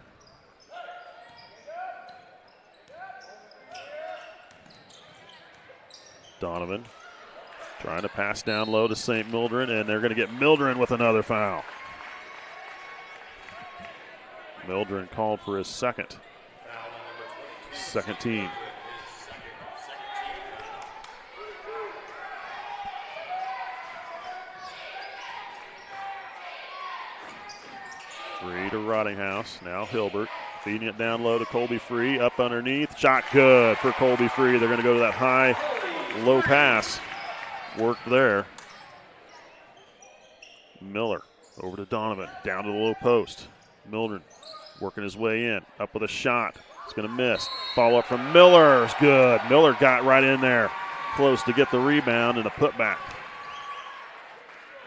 Donovan trying to pass down low to St. Mildred, and they're going to get Mildred with another foul. Mildred called for his second team. Free to Ridinghouse. Now Hilbert feeding it down low to Colby Free. Up underneath. Shot good for Colby Free. They're going to go to that high, low pass. Worked there. Miller over to Donovan. Down to the low post. Mildred working his way in. Up with a shot. It's going to miss. Follow up from Miller is good. Miller got right in there. Close to get the rebound and a putback.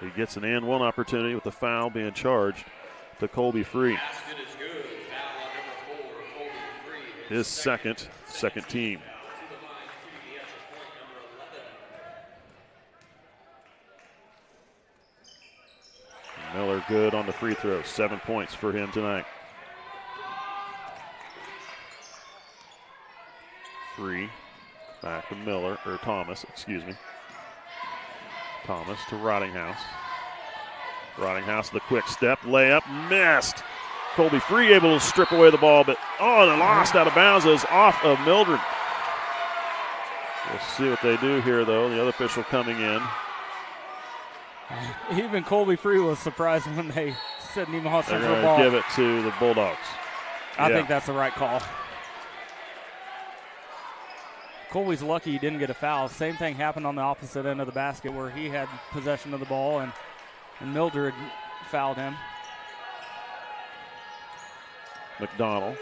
He gets an and one opportunity with the foul being charged to Colby Free. His second team. Miller good on the free throw. 7 points for him tonight. 3. Back to Miller, or Thomas, excuse me. Thomas to Rottinghouse. Rottinghouse, the quick step, layup, missed. Colby Free able to strip away the ball, but they lost out of bounds. It was off of Mildred. We'll see what they do here, though. The other official coming in. Even Colby Free was surprised when they said Nemaha Central They're ball. going to give it to the Bulldogs. I think that's the right call. Colby's lucky he didn't get a foul. Same thing happened on the opposite end of the basket where he had possession of the ball and Mildred fouled him. McDonald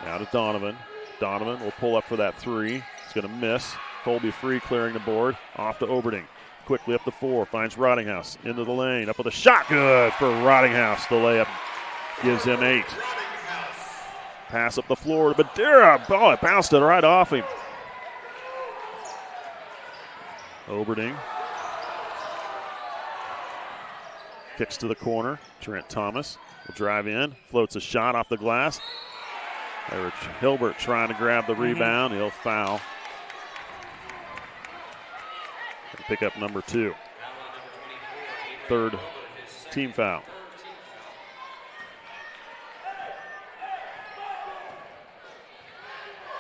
now to Donovan. Donovan will pull up for that 3. He's going to miss. Colby Free clearing the board. Off to Oberding. Quickly up to 4. Finds Rottinghouse. Into the lane. Up with a shot. Good for Rottinghouse. The layup gives him 8. Pass up the floor to Badira. Oh, it bounced it right off him. Oberding. Kicks to the corner. Trent Thomas will drive in. Floats a shot off the glass. There's Hilbert trying to grab the rebound. He'll foul. And pick up number 2. 3rd team foul.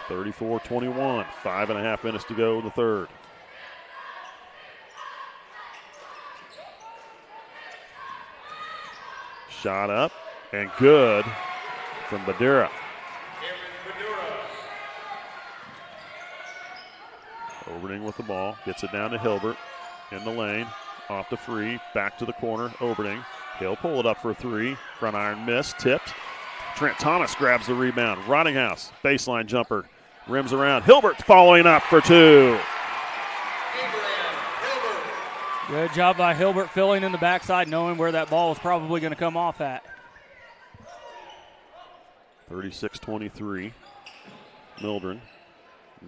(34-21). 5.5 minutes to go in the third. Shot up and good from Badira. Oberding with the ball, gets it down to Hilbert in the lane, off to Free, back to the corner. Oberding, he'll pull it up for 3. Front iron miss, tipped. Trent Thomas grabs the rebound. Rottinghouse, baseline jumper, rims around. Hilbert following up for 2. Good job by Hilbert filling in the backside, knowing where that ball was probably going to come off at. 36-23. Mildred.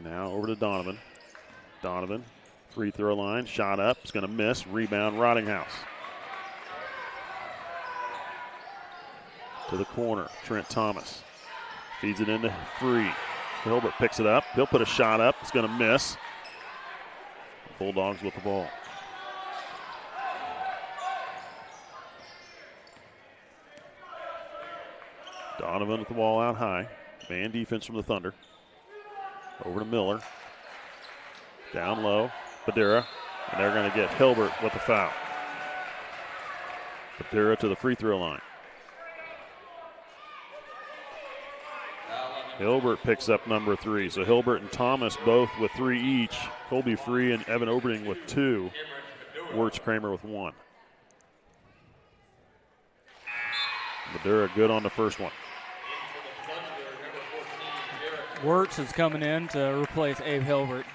Now over to Donovan. Donovan, free throw line, shot up, is going to miss. Rebound, Rottinghouse. To the corner, Trent Thomas. Feeds it into Free. Hilbert picks it up. He'll put a shot up. It's going to miss. Bulldogs with the ball. Donovan with the ball out high. Man defense from the Thunder. Over to Miller. Down low, Badira. And they're going to get Hilbert with the foul. Badira to the free throw line. Hilbert picks up number 3. So Hilbert and Thomas both with 3 each. Colby Free and Evan Oberding with 2. Wirtz Kramer with 1. Badira good on the first one. Wirtz is coming in to replace Abe Hilbert.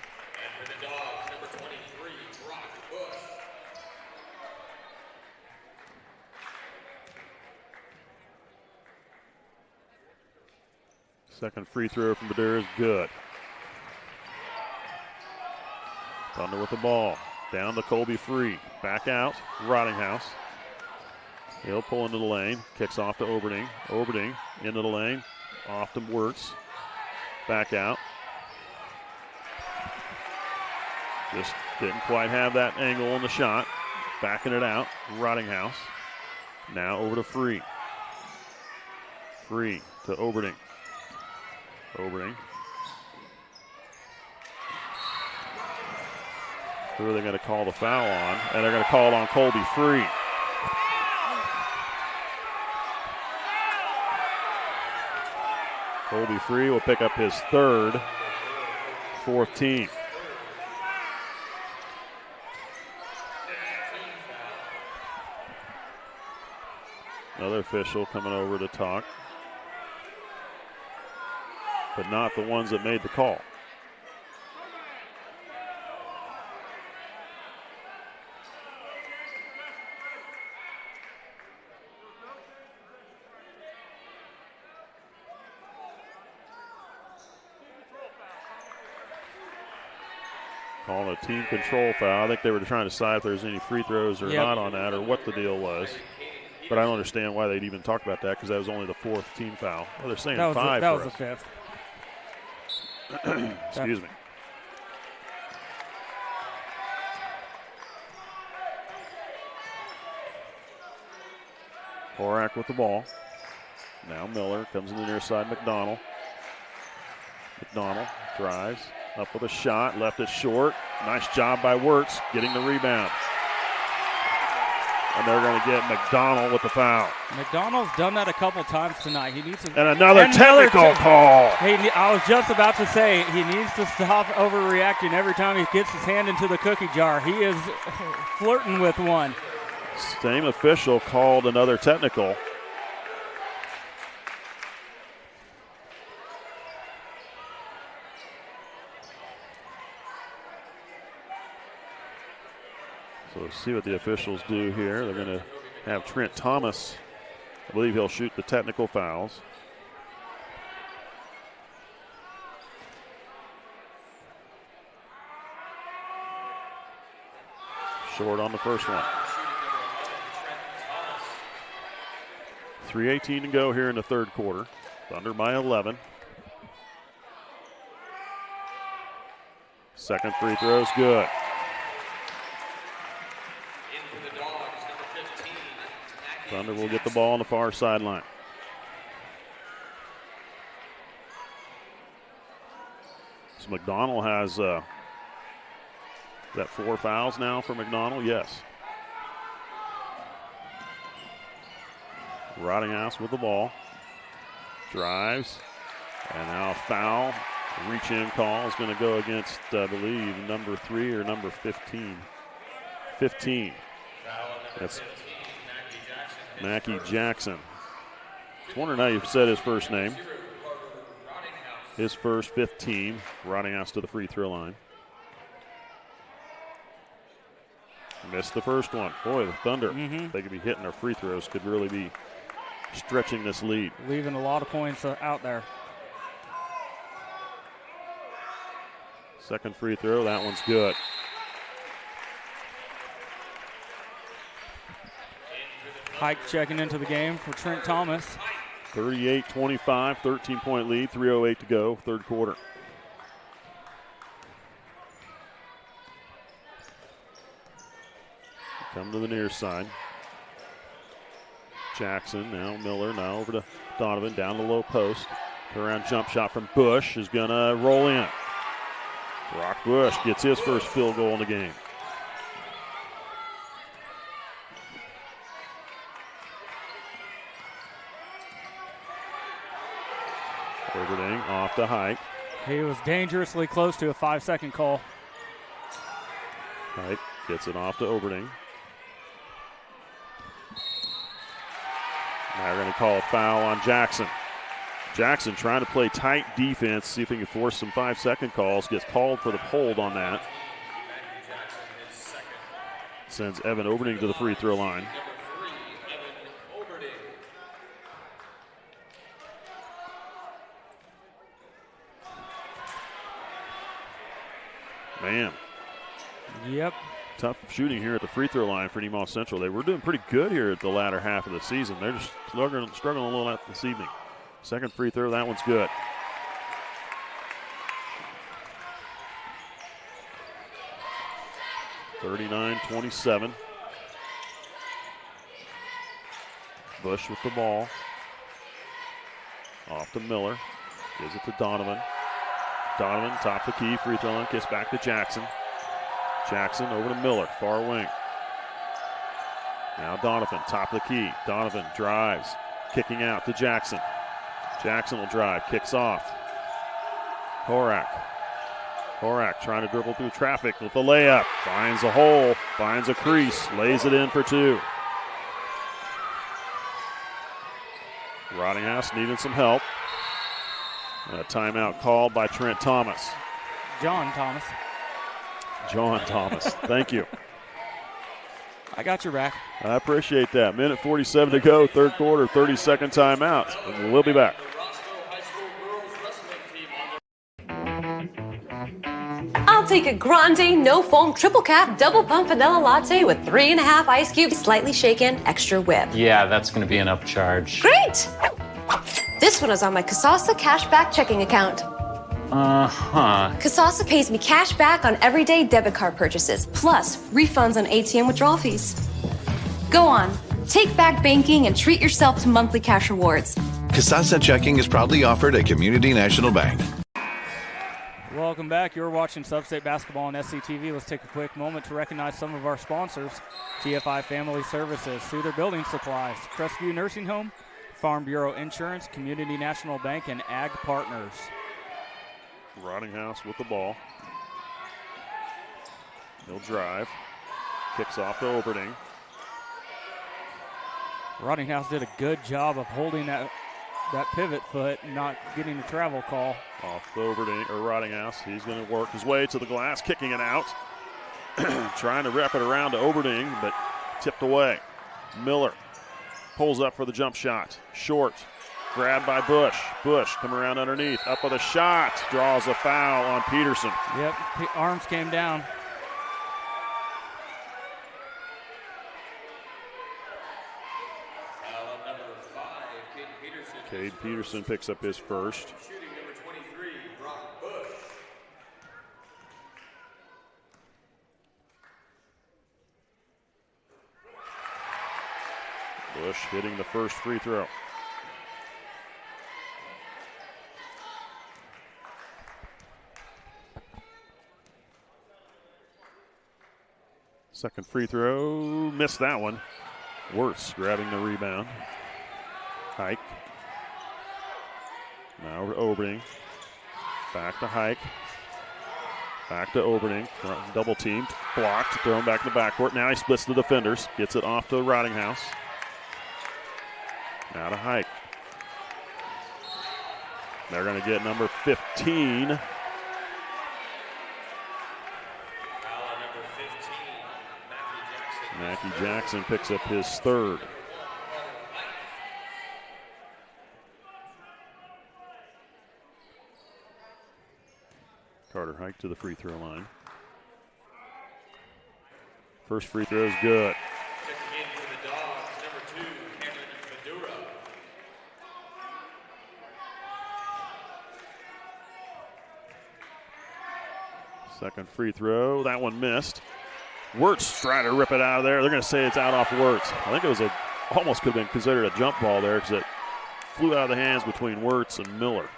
Second free throw from Badira is good. Thunder with the ball. Down to Colby Free. Back out. Rottinghouse. He'll pull into the lane. Kicks off to Oberding. Oberding into the lane. Off to Wirtz. Back out. Just didn't quite have that angle on the shot. Backing it out. Rottinghouse. Now over to Free. Free to Oberding. Oberding. Who are they going to call the foul on? And they're going to call it on Colby Free. Colby Free will pick up his 3rd, 4th team. Another official coming over to talk, but not the ones that made the call. Calling a team control foul. I think they were trying to decide if there's any free throws or not on that, or what the deal was. But I don't understand why they'd even talk about that because that was only the 4th team foul. Well, they're saying that 5 that was for the 5th. Excuse me. Horak with the ball. Now Miller comes in the near side. McDonald drives up with a shot. Left it short. Nice job by Wirtz getting the rebound. And they're going to get McDonald with the foul. McDonald's done that a couple times tonight. He needs to. And another technical call. I was just about to say he needs to stop overreacting every time he gets his hand into the cookie jar. He is flirting with one. Same official called another technical. So let's see what the officials do here. They're going to have Trent Thomas. I believe he'll shoot the technical fouls. Short on the first one. 3:18 to go here in the third quarter. Thunder by 11. Second free throw is good. Thunder will get the ball on the far sideline. So McDonald has that 4 fouls now for McDonald? Yes. Rottinghouse with the ball. Drives. And now a foul. The reach-in call is going to go against, I believe, number 3 or number 15. 15. That's Mackie Jackson. I was wondering how you said his first name. His first 15. Rottinghouse to the free throw line. Missed the first one. Boy, the Thunder, they could be hitting their free throws, could really be stretching this lead. Leaving a lot of points out there. Second free throw, that one's good. Hike checking into the game for Trent Thomas. 38-25, 13-point lead, 3:08 to go, third quarter. Come to the near side. Jackson, now Miller, now over to Donovan, down the low post. Around jump shot from Bush is going to roll in. Brock Bush gets his first field goal in the game. Overding off the Hike. He was dangerously close to a 5-second call. Hike gets it off to Overding. Now we're going to call a foul on Jackson. Jackson trying to play tight defense, see if he can force some 5-second calls. Gets called for the hold on that. Sends Evan Overding to the free throw line. Man. Yep. Tough shooting here at the free throw line for Nemaha Central. They were doing pretty good here at the latter half of the season. They're just struggling a little out this evening. Second free throw, that one's good. (39-27). Bush with the ball. Off to Miller. Gives it to Donovan. Donovan, top of the key, free throw line, gets back to Jackson. Jackson over to Miller, far wing. Now Donovan, top of the key. Donovan drives, kicking out to Jackson. Jackson will drive, kicks off. Horak trying to dribble through traffic with the layup. Finds a hole, finds a crease, lays it in for 2. Rottinghouse needing some help. A timeout called by Trent Thomas. John Thomas. Thank you. I got your back. I appreciate that. Minute 47 to go, third quarter, 30-second timeout. And we'll be back. I'll take a grande, no foam, triple cap, double pump vanilla latte with 3.5 ice cubes, slightly shaken, extra whip. Yeah, that's going to be an upcharge. Great! This one is on my Kasasa cashback checking account. Uh-huh. Kasasa pays me cash back on everyday debit card purchases, plus refunds on ATM withdrawal fees. Go on, take back banking and treat yourself to monthly cash rewards. Kasasa Checking is proudly offered at Community National Bank. Welcome back. You're watching Substate Basketball on SCTV. Let's take a quick moment to recognize some of our sponsors. TFI Family Services, Soother Building Supplies, Crestview Nursing Home, Farm Bureau Insurance, Community National Bank, and Ag Partners. Rottinghouse with the ball. He'll drive. Kicks off to Oberding. Rottinghouse did a good job of holding that pivot foot and not getting a travel call. Off the Rottinghouse. He's going to work his way to the glass, kicking it out. Trying to wrap it around to Oberding, but tipped away. Miller pulls up for the jump shot. Short. Grabbed by Bush. Bush come around underneath. Up with a shot. Draws a foul on Peterson. Yep, arms came down. Cade Peterson picks up his first. Shooting number 23, Brock Bush. Bush hitting the first free throw. Second free throw, missed that one. Wirtz grabbing the rebound. Hike. Now Oberding. Back to Hike. Back to Oberding. Double teamed. Blocked. Thrown back in the backcourt. Now he splits the defenders. Gets it off to Rottinghouse. Now to Hike. They're going to get number 15. Mackie Jackson picks up his third. Carter Hike to the free throw line. First free throw is good. Checking in for the Dogs, number 2, Cameron Madura. Second free throw, that one missed. Wirtz trying to rip it out of there. They're going to say it's out off Wirtz. I think it was almost could have been considered a jump ball there because it flew out of the hands between Wirtz and Miller.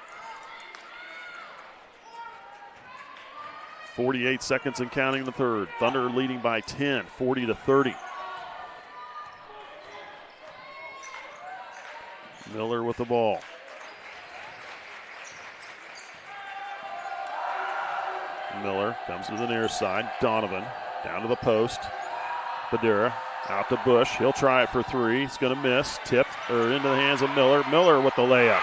48 seconds and counting in the third. Thunder leading by 10, 40-30. Miller with the ball. Miller comes to the near side. Donovan down to the post. Badura out to Bush. He'll try it for three. He's going to miss. Tipped or into the hands of Miller. Miller with the layup.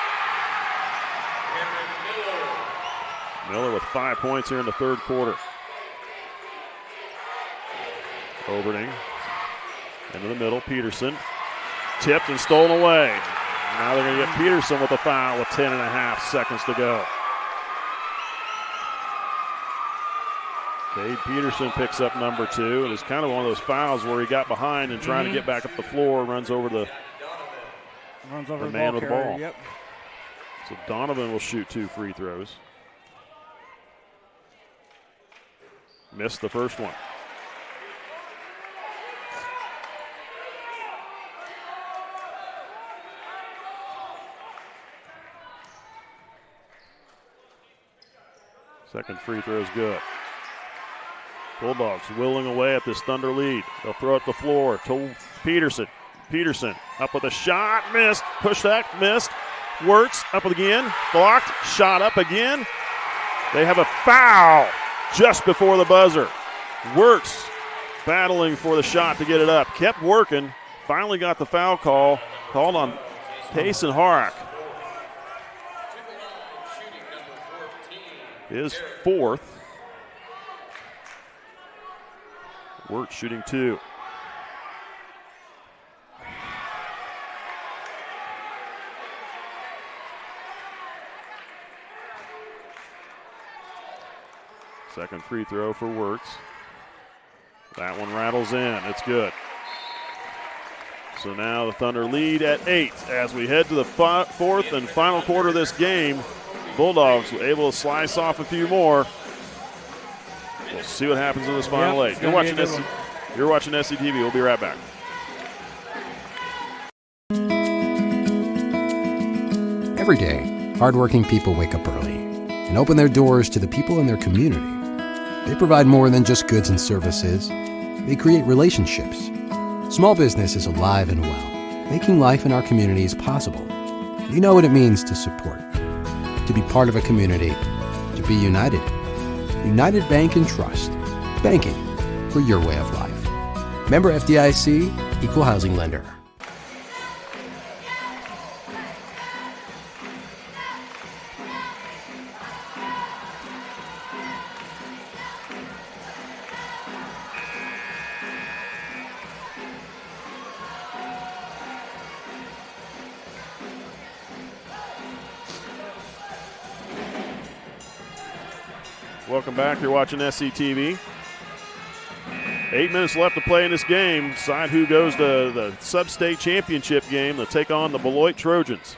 Miller with 5 points here in the third quarter. Oberding into the middle. Peterson tipped and stolen away. Now they're going to get Peterson with a foul with 10.5 seconds to go. Cade Peterson picks up number 2. It was kind of one of those fouls where he got behind and trying to get back up the floor, runs over the man with the ball. Yep. So Donovan will shoot 2 free throws. Missed the first one. Second free throw is good. Bulldogs willing away at this Thunder lead. They'll throw it to the floor to Peterson. Peterson up with a shot, missed. Push that, missed. Wirtz up again, blocked, shot up again. They have a foul just before the buzzer. Wirtz battling for the shot to get it up. Kept working, finally got the foul call. Called on Payson Harak. His fourth. Wirtz shooting 2. Second free throw for Wirtz. That one rattles in. It's good. So now the Thunder lead at 8 as we head to the fourth and final quarter of this game. Bulldogs were able to slice off a few more. We'll see what happens in this final 8. You're watching SCTV. We'll be right back. Every day, hardworking people wake up early and open their doors to the people in their community. They provide more than just goods and services. They create relationships. Small business is alive and well, making life in our communities possible. You know what it means to support, to be part of a community, to be united. United Bank and Trust. Banking for your way of life. Member FDIC, Equal Housing Lender. Welcome back. You're watching SCTV. 8 minutes left to play in this game. Decide who goes to the Substate Championship game to take on the Beloit Trojans.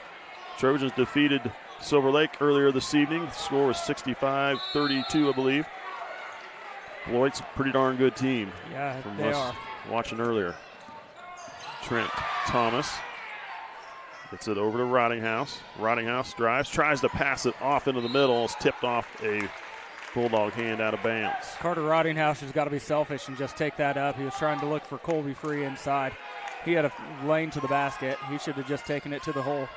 Trojans defeated Silver Lake earlier this evening. The score was 65-32, I believe. Beloit's a pretty darn good team. Yeah, from they us are. Watching earlier. Trent Thomas gets it over to Rottinghouse. Rottinghouse drives, tries to pass it off into the middle. It's tipped off a Bulldog hand out of bounds. Carter Rottinghouse has got to be selfish and just take that up. He was trying to look for Colby Free inside. He had a lane to the basket. He should have just taken it to the hole.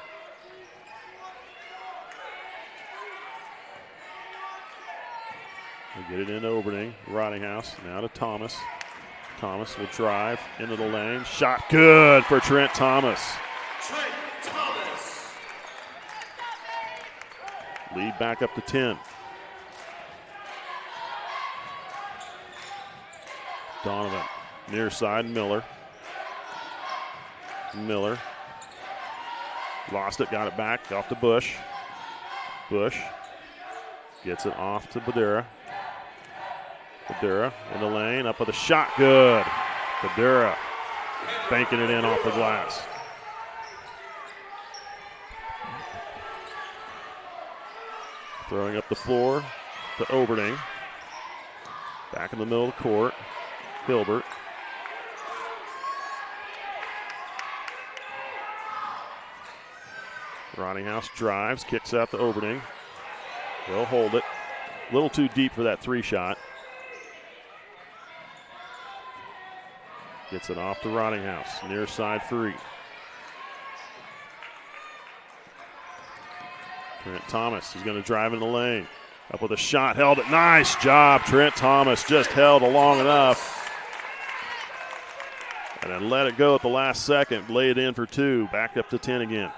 They get it into Oberning. Rottinghouse now to Thomas. Thomas will drive into the lane. Shot good for Trent Thomas. Trent Thomas. Lead back up to 10. Donovan, near side, Miller. Miller. Lost it, got it back, off to Bush. Bush gets it off to Badura. Badura in the lane, up with a shot, good. Badura banking it in off the glass. Throwing up the floor to Oberning. Back in the middle of the court. Hilbert. Rottinghouse drives, kicks out to Oberning. He'll hold it. A little too deep for that three shot. Gets it off to Rottinghouse. Near side free. Trent Thomas is going to drive in the lane. Up with a shot, held it. Nice job, Trent Thomas. Just held it long enough. And then let it go at the last second. Lay it in for two. Back up to 10 again.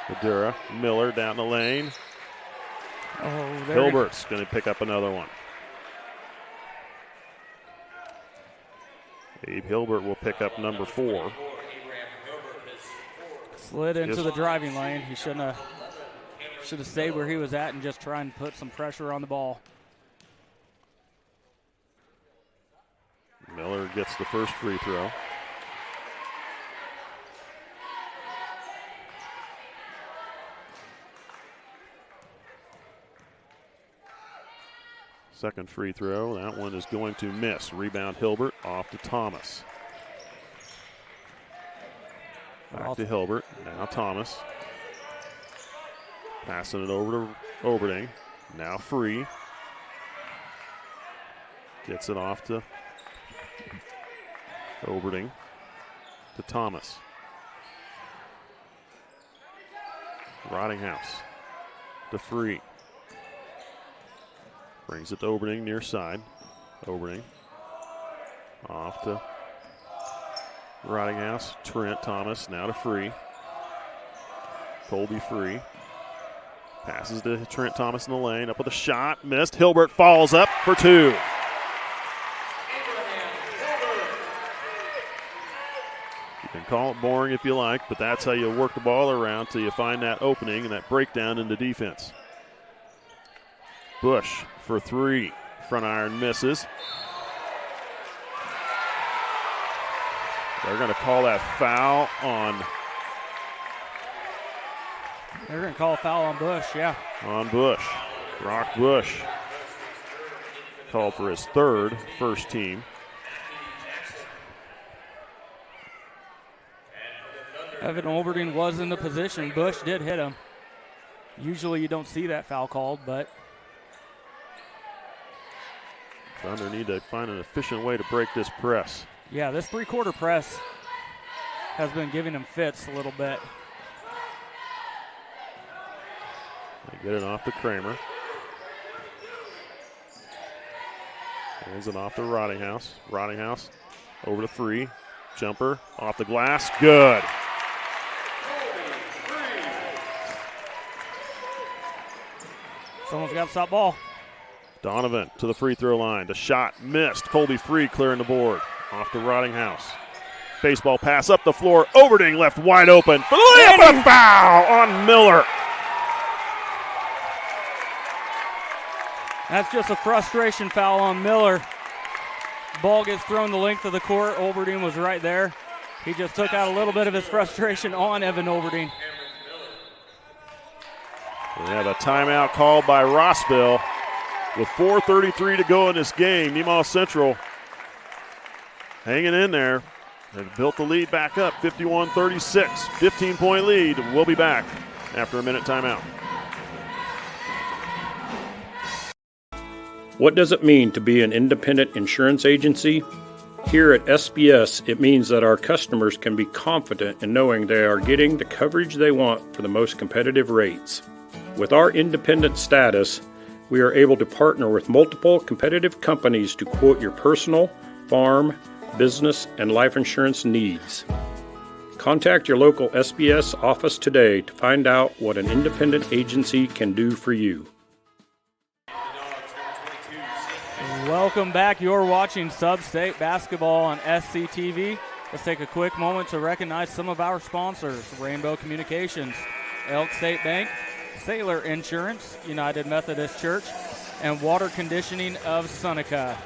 Badura, Miller down the lane. Hilbert's going to pick up another one. Abe Hilbert will pick up number 4. Slid into the driving lane. He should have stayed where he was at and just try and put some pressure on the ball. Miller gets the first free throw. Second free throw, that one is going to miss. Rebound Hilbert, off to Thomas. Back to Hilbert, now Thomas. Passing it over to Oberning, now free. Gets it off to Oberning, to Thomas. Rottinghouse, to free. Brings it to Oberning, near side. Oberning off to Rottinghouse. Trent Thomas now to free. Colby free. Passes to Trent Thomas in the lane. Up with a shot. Missed. Hilbert falls up for two. He You can call it boring if you like, but that's how you work the ball around till you find that opening and that breakdown into defense. Bush for three. Front iron misses. They're going to call that foul on. They're going to call a foul on Bush, yeah. On Bush. Brock Bush called for his third, first team. Evan Olberding was in the position. Bush did hit him. Usually you don't see that foul called, but. Thunder need to find an efficient way to break this press. Yeah, this three-quarter press has been giving him fits a little bit. They get it off to Kramer. Hands it off to Rottinghouse. Rottinghouse over to Free. Jumper off the glass. Good. Someone's got to stop ball. Donovan to the free throw line. The shot missed. Colby Free clearing the board. Off to Rottinghouse. Baseball pass up the floor. Overding left wide open for the layup and a foul on Miller. That's just a frustration foul on Miller. Ball gets thrown the length of the court. Olberding was right there. He just took out a little bit of his frustration on Evan Olberding. We have a timeout called by Rossville with 4:33 to go in this game. Nemaha Central hanging in there. They've built the lead back up, 51-36, 15-point lead. We'll be back after a minute timeout. What does it mean to be an independent insurance agency? Here at SBS, it means that our customers can be confident in knowing they are getting the coverage they want for the most competitive rates. With our independent status, we are able to partner with multiple competitive companies to quote your personal, farm, business, and life insurance needs. Contact your local SBS office today to find out what an independent agency can do for you. Welcome back. You're watching Substate basketball on SCTV. Let's take a quick moment to recognize some of our sponsors: Rainbow Communications, Elk State Bank, Sailor Insurance, United Methodist Church, and Water Conditioning of Seneca.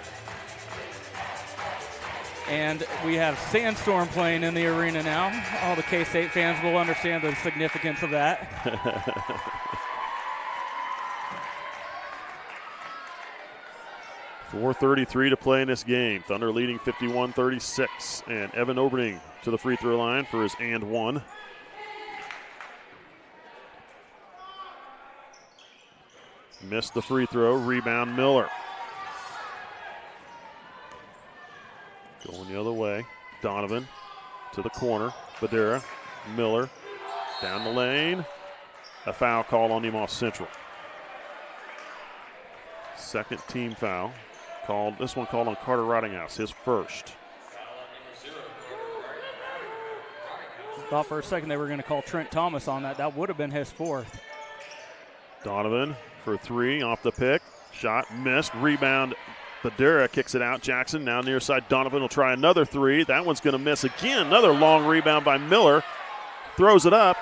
And we have Sandstorm playing in the arena now. All the K-State fans will understand the significance of that. 4:33 to play in this game. Thunder leading 51-36. And Evan Olberding to the free throw line for his and one. Missed the free throw. Rebound Miller. Going the other way. Donovan to the corner. Badera. Miller. Down the lane. A foul called on Nemaha Central. Second team foul. This one called on Carter Rottinghouse, his first. Thought for a second they were going to call Trent Thomas on that. That would have been his fourth. Donovan for three off the pick. Shot missed. Rebound. Badera kicks it out. Jackson now near side. Donovan will try another three. That one's going to miss again. Another long rebound by Miller. Throws it up.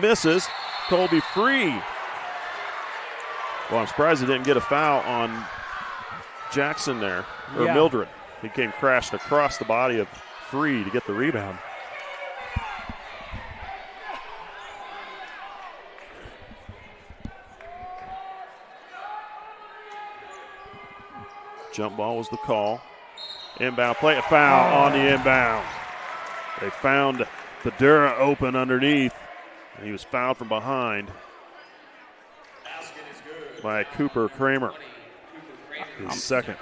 Misses. Colby Free. Well, I'm surprised he didn't get a foul on Jackson there, or yeah. Mildred. He came crashed across the body of Free to get the rebound. Jump ball was the call. Inbound play, a foul on the inbound. They found Badera open underneath. And he was fouled from behind by Cooper Kramer. His second.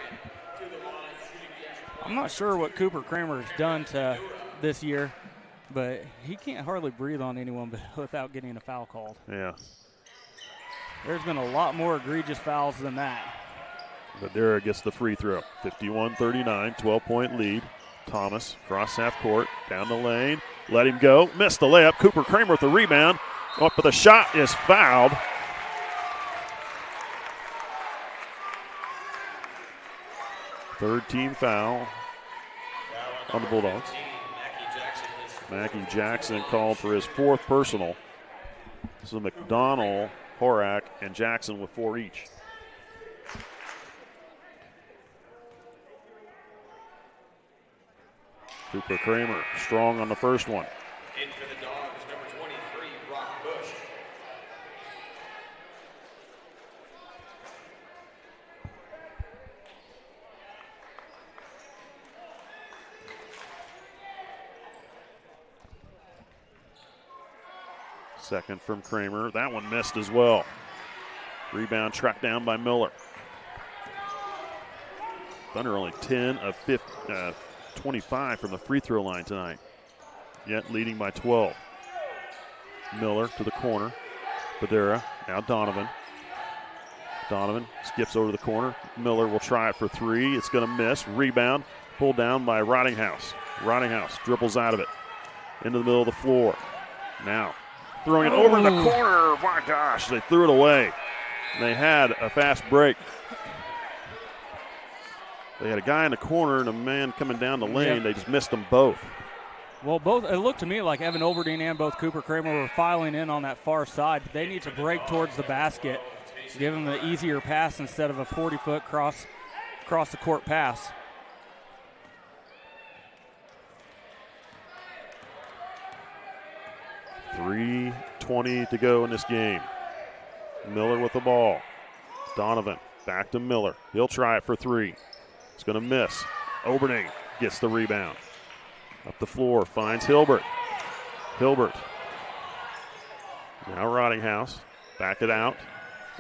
I'm not sure what Cooper Kramer has done to this year, but he can't hardly breathe on anyone without getting a foul called. Yeah. There's been a lot more egregious fouls than that. Badera gets the free throw. 51-39, 12-point lead. Thomas, cross half court, down the lane. Let him go. Missed the layup. Cooper Kramer with the rebound. Up, but the shot is fouled. Third team foul on the Bulldogs. Mackie Jackson called for his 4th personal. So McDonald, Horak, and Jackson with 4 each. Cooper Kramer strong on the first one. In for the Dogs, number 23, Brock Bush. Second from Kramer. That one missed as well. Rebound tracked down by Miller. Thunder only 10 of 25 from the free throw line tonight, yet leading by 12. Miller to the corner. Badera, now Donovan. Donovan skips over to the corner. Miller will try it for 3. It's going to miss. Rebound pulled down by Rottinghouse. Rottinghouse dribbles out of it into the middle of the floor. Now throwing it over the corner. My gosh, they threw it away. They had a fast break. They had a guy in the corner and a man coming down the lane. Yep. They just missed them both. Well, it looked to me like Evan Oberdeen and both Cooper Kramer were filing in on that far side. They need to break towards the basket, give them the easier pass instead of a 40-foot cross the court pass. .320 to go in this game. Miller with the ball. Donovan back to Miller. He'll try it for 3. It's going to miss. Oberding gets the rebound. Up the floor, finds Hilbert. Hilbert. Now Rottinghouse. Back it out.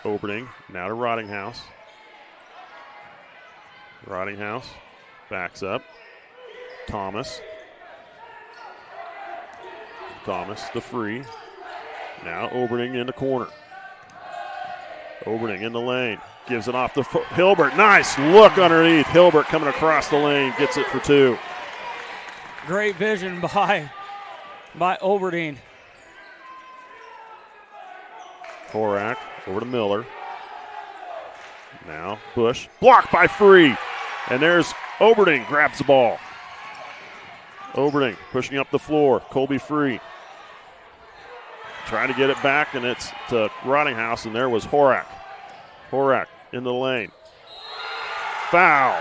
Oberding. Now to Rottinghouse. Rottinghouse backs up. Thomas. Thomas, the free. Now Oberding in the corner. Oberding in the lane. Gives it off to Hilbert. Nice look underneath. Hilbert coming across the lane. Gets it for 2. Great vision by Oberdeen. Horak over to Miller. Now Bush. Blocked by Free. And there's Oberding. Grabs the ball. Oberding pushing up the floor. Colby Free. Trying to get it back, and it's to Rottinghouse, and there was Horak. Horak in the lane. Foul.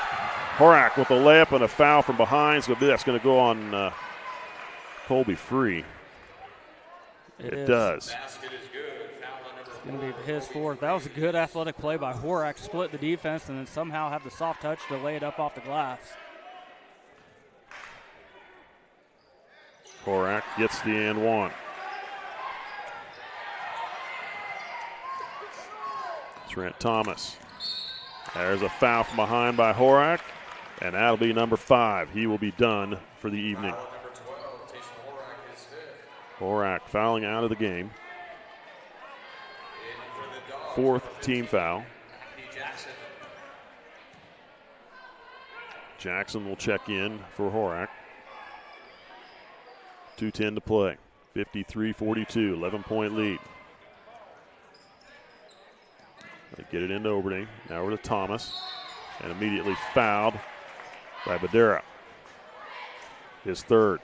Horak with a layup and a foul from behind, so that's going to go on Colby Free. It does. It's going to be his 4th. That was a good athletic play by Horak. Split the defense and then somehow have the soft touch to lay it up off the glass. Horak gets the and 1. Trent Thomas. There's a foul from behind by Horak, and that'll be number 5. He will be done for the evening. Horak fouling out of the game. 4th team foul. Jackson will check in for Horak. 2:10 to play. 53-42, 11-point lead. They get it into Oberding. Now over to Thomas. And immediately fouled by Badera. His 3rd.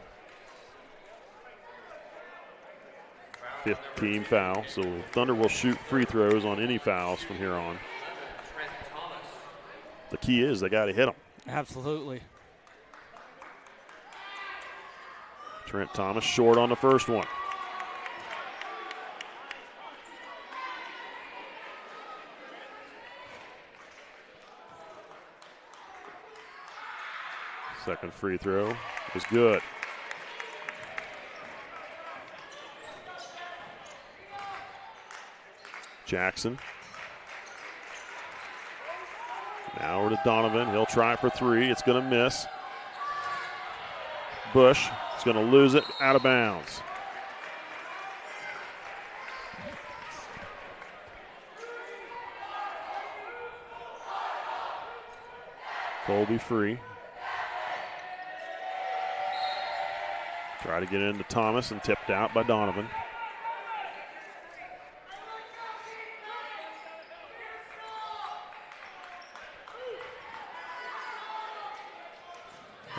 5th team foul. So Thunder will shoot free throws on any fouls from here on. The key is they got to hit them. Absolutely. Trent Thomas short on the first one. Second free throw is good. Jackson. Now over to Donovan. He'll try for 3. It's going to miss. Bush is going to lose it out of bounds. Colby Free. Try to get it into Thomas and tipped out by Donovan.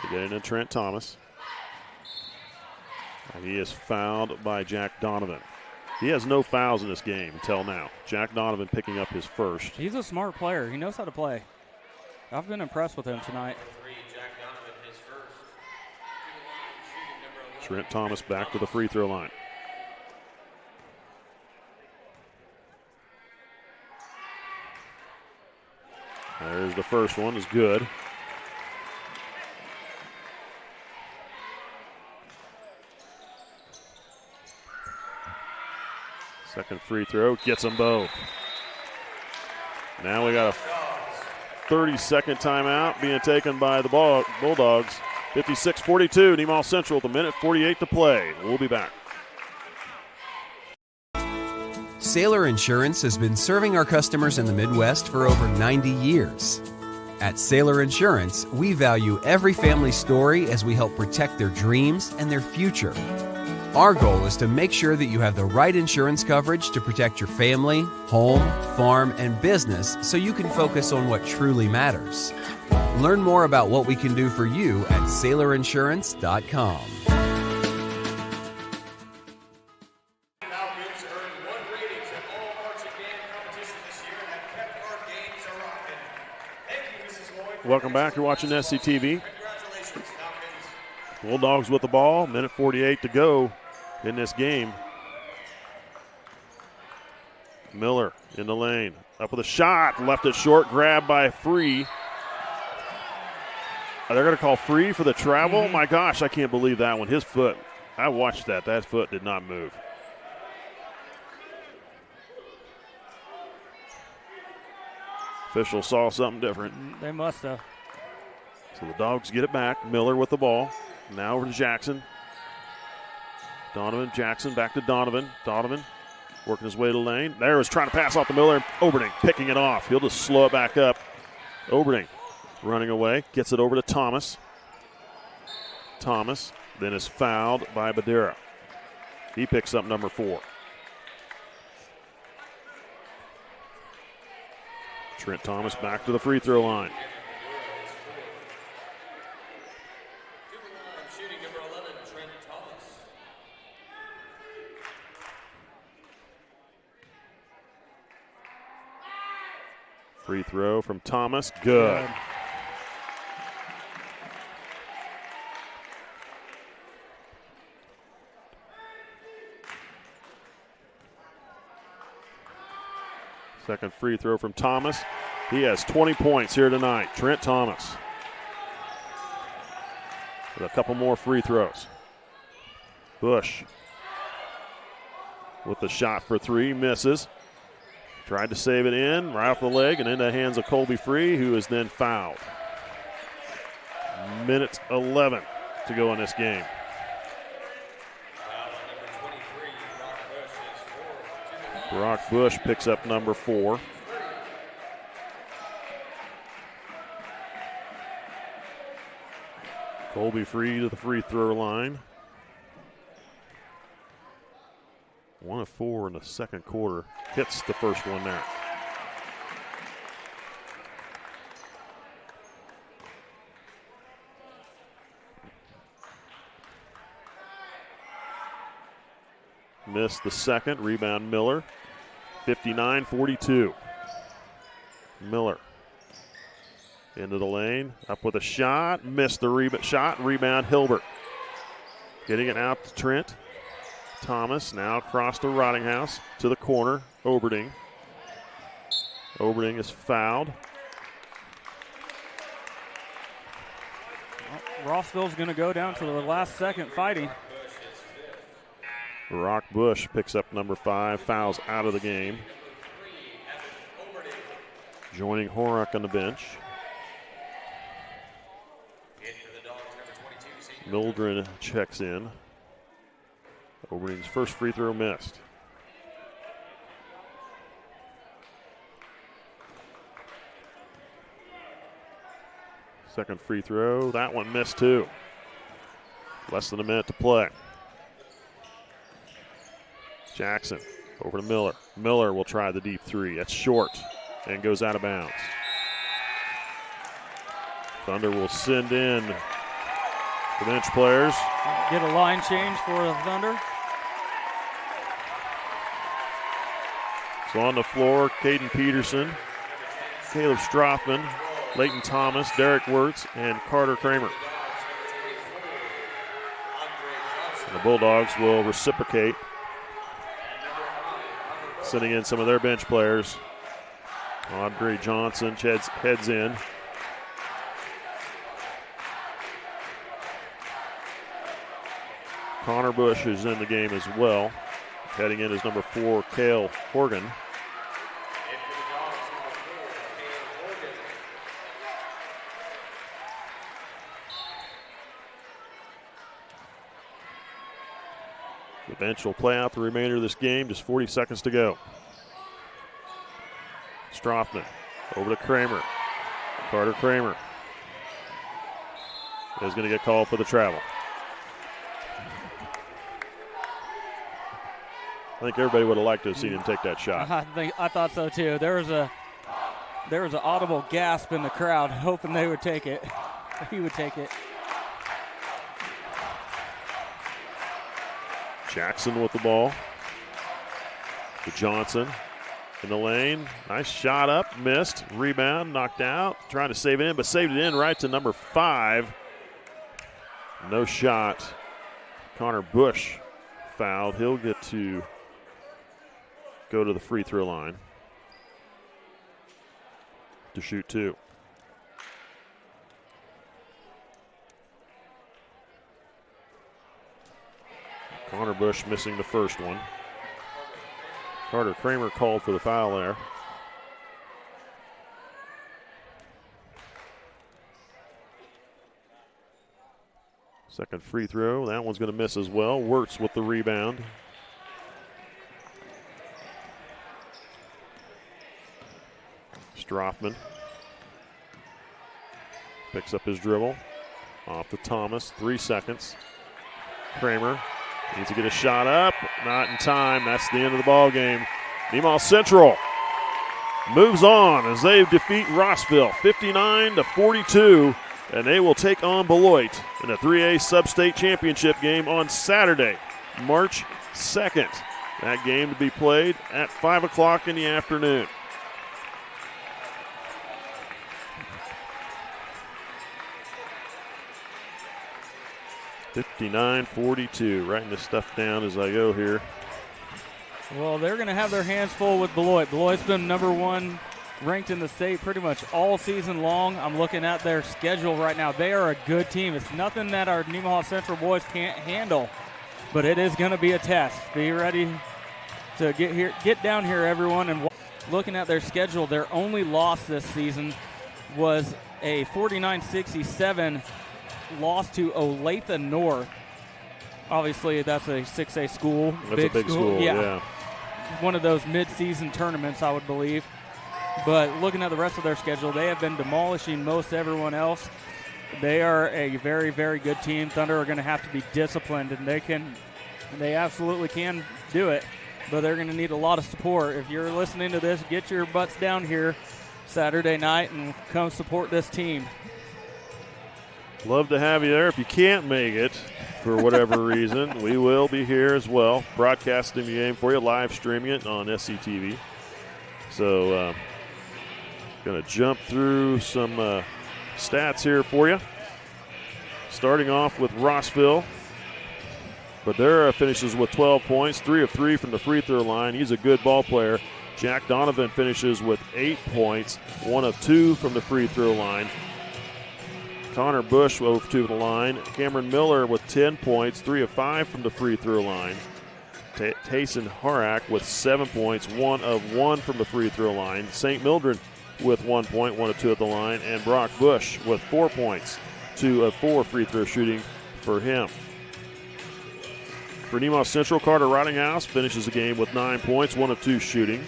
They get it into Trent Thomas. And he is fouled by Jack Donovan. He has no fouls in this game until now. Jack Donovan picking up his first. He's a smart player. He knows how to play. I've been impressed with him tonight. Trent Thomas back to the free throw line. There's the first one, is good. Second free throw, gets them both. Now we got a 30-second timeout being taken by the Bulldogs. 56-42, Nemaha Central with a minute 48 to play. We'll be back. Sailor Insurance has been serving our customers in the Midwest for over 90 years. At Sailor Insurance, we value every family story as we help protect their dreams and their future. Our goal is to make sure that you have the right insurance coverage to protect your family, home, farm, and business so you can focus on what truly matters. Learn more about what we can do for you at SailorInsurance.com. Welcome back. You're watching SCTV. Bulldogs with the ball. Minute 48 to go in this game. Miller in the lane. Up with a shot. Left it short. Grabbed by Free. They're going to call Free for the travel. My gosh, I can't believe that one. His foot. I watched that. That foot did not move. Officials saw something different. They must have. So the Dogs get it back. Miller with the ball. Now over to Jackson. Donovan, Jackson, back to Donovan. Donovan working his way to the lane. There was trying to pass off to Miller. Oberding picking it off. He'll just slow it back up. Oberding running away. Gets it over to Thomas. Thomas then is fouled by Badera. He picks up number 4. Trent Thomas back to the free throw line. Free throw from Thomas. Good. Second free throw from Thomas. He has 20 points here tonight. Trent Thomas with a couple more free throws. Bush with the shot for 3, misses. Tried to save it in, right off the leg, and into the hands of Colby Free, who is then fouled. Minute 11 to go in this game. Brock Bush picks up number 4. Colby Free to the free throw line. 1 of 4 in the second quarter. Hits the first one there. Missed the second. Rebound Miller. 59-42. Miller into the lane. Up with a shot. Missed the shot. Rebound Hilbert. Getting it out to Trent. Thomas now across to Rottinghouse to the corner. Oberding. Oberding is fouled. Well, Rossville's going to go down to the last second fighting. Brock Bush picks up number 5. Fouls out of the game. Joining Horak on the bench. Mildren checks in. Oberding's first free throw missed. Second free throw, that one missed too. Less than a minute to play. Jackson over to Miller. Miller will try the deep 3. That's short and goes out of bounds. Thunder will send in The bench players get a line change for the Thunder. So on the floor, Caden Peterson, Caleb Strothman, Leighton Thomas, Derek Wirtz, and Carter Kramer. And the Bulldogs will reciprocate, sending in some of their bench players. Audrey Johnson heads in. Connor Bush is in the game as well. Heading in is number 4, Cale Horgan. The bench will play out the remainder of this game. Just 40 seconds to go. Strothman over to Kramer. Carter Kramer is going to get called for the travel. I think everybody would have liked to have seen him take that shot. I thought so too. There was an audible gasp in the crowd, hoping they would take it. He would take it. Jackson with the ball. To Johnson in the lane. Nice shot up, missed. Rebound, knocked out. Trying to save it in, but saved it in right to number 5. No shot. Connor Bush fouled. He'll get to go to the free throw line to shoot 2. Connor Bush missing the first one. Carter Kramer called for the foul there. Second free throw, that one's going to miss as well. Wirtz with the rebound. Strothman picks up his dribble. Off to Thomas, 3 seconds. Kramer needs to get a shot up, not in time. That's the end of the ball game. Nemaha Central moves on as they defeat Rossville 59-42, and they will take on Beloit in a 3A Substate Championship game on Saturday, March 2nd. That game to be played at 5 o'clock in the afternoon. (59-42). Writing this stuff down as I go here. Well, they're going to have their hands full with Beloit. Beloit's been number 1 ranked in the state pretty much all season long. I'm looking at their schedule right now. They are a good team. It's nothing that our Nemaha Central boys can't handle, but it is going to be a test. Be ready to get down here, everyone. And looking at their schedule, their only loss this season was a 49-67 loss to Olathe North. Obviously, that's a 6A school. That's a big school, yeah. One of those mid-season tournaments, I would believe. But looking at the rest of their schedule, they have been demolishing most everyone else. They are a very, very good team. Thunder are going to have to be disciplined, and they absolutely can do it. But they're going to need a lot of support. If you're listening to this, get your butts down here Saturday night and come support this team. Love to have you there. If you can't make it for whatever reason, we will be here as well, broadcasting the game for you, live streaming it on SCTV. So, going to jump through some stats here for you. Starting off with Rossville. But their finishes with 12 points, 3 of 3 from the free throw line. He's a good ball player. Jack Donovan finishes with 8 points, 1 of 2 from the free throw line. Connor Bush over to the line. Cameron Miller with 10 points, 3 of 5 from the free throw line. Tayson Harak with 7 points, 1 of 1 from the free throw line. St. Mildred with 1 point, 1 of 2 at the line. And Brock Bush with 4 points, 2 of 4 free throw shooting for him. For Nemaha Central, Carter Rottinghouse finishes the game with 9 points, 1 of 2 shooting.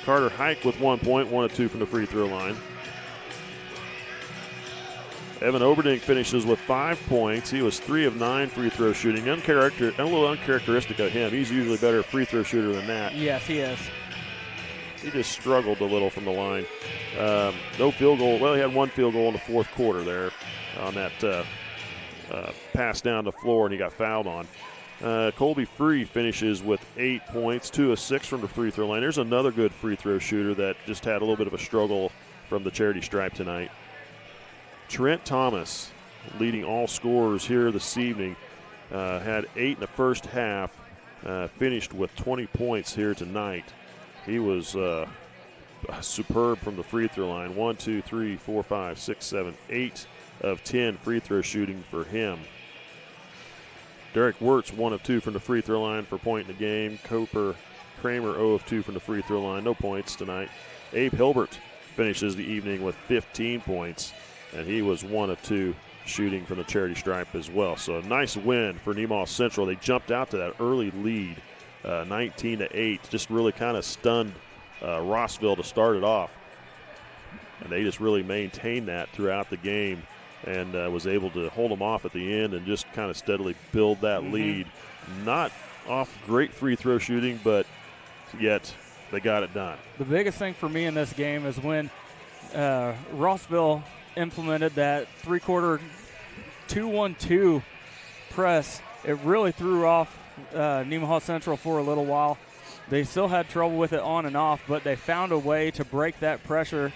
Carter Hike with 1 point, 1 of 2 from the free throw line. Evan Oberdink finishes with 5 points. He was 3 of 9 free throw shooting. A little uncharacteristic of him. He's usually a better free throw shooter than that. Yes, he is. He just struggled a little from the line. No field goal. Well, he had 1 field goal in the fourth quarter there on that passed down the floor and he got fouled on. Colby Free finishes with 8 points, 2 of 6 from the free throw line. There's another good free throw shooter that just had a little bit of a struggle from the charity stripe tonight. Trent Thomas, leading all scorers here this evening, had 8 in the first half, finished with 20 points here tonight. He was superb from the free throw line. 1, 2, 3, 4, 5, 6, 7, 8 of 10 free throw shooting for him. Derek Wirtz, 1 of 2 from the free throw line for a point in the game. Kramer, 0 of 2 from the free throw line. No points tonight. Abe Hilbert finishes the evening with 15 points, and he was 1 of 2 shooting from the charity stripe as well. So a nice win for Nemaha Central. They jumped out to that early lead, 19-8. Just really kind of stunned Rossville to start it off. And they just really maintained that throughout the game and was able to hold them off at the end and just kind of steadily build that lead. Not off great free throw shooting, but yet they got it done. The biggest thing for me in this game is when Rossville implemented that three-quarter 2-1-2 press. It really threw off Nemaha Central for a little while. They still had trouble with it on and off, but they found a way to break that pressure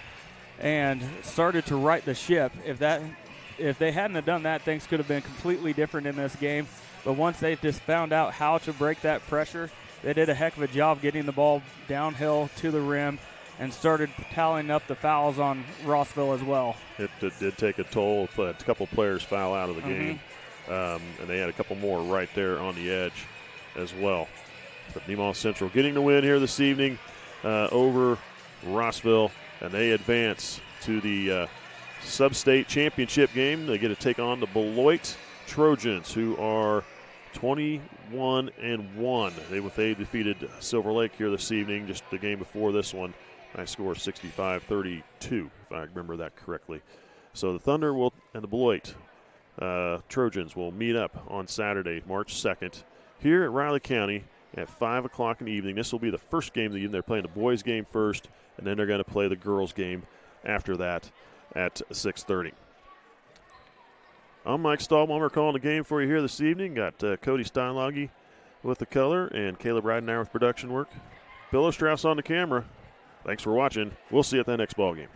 and started to right the ship. If they hadn't have done that, things could have been completely different in this game. But once they just found out how to break that pressure, they did a heck of a job getting the ball downhill to the rim and started tallying up the fouls on Rossville as well. It did take a toll. A couple players foul out of the game, and they had a couple more right there on the edge as well. But Nemaha Central getting the win here this evening over Rossville, and they advance to the Substate championship game. They get to take on the Beloit Trojans, who are 21-1. They defeated Silver Lake here this evening, just the game before this one. High score 65-32, if I remember that correctly. So the Thunder and the Beloit Trojans will meet up on Saturday, March 2nd, here at Riley County at 5 o'clock in the evening. This will be the first game of the evening. They're playing the boys' game first, and then they're going to play the girls' game after that at 6:30. I'm Mike Stahlbaumer calling the game for you here this evening. Got Cody Steinlage with the color and Caleb Ridenauer with production work. Bill Strauss on the camera. Thanks for watching. We'll see you at that next ball game.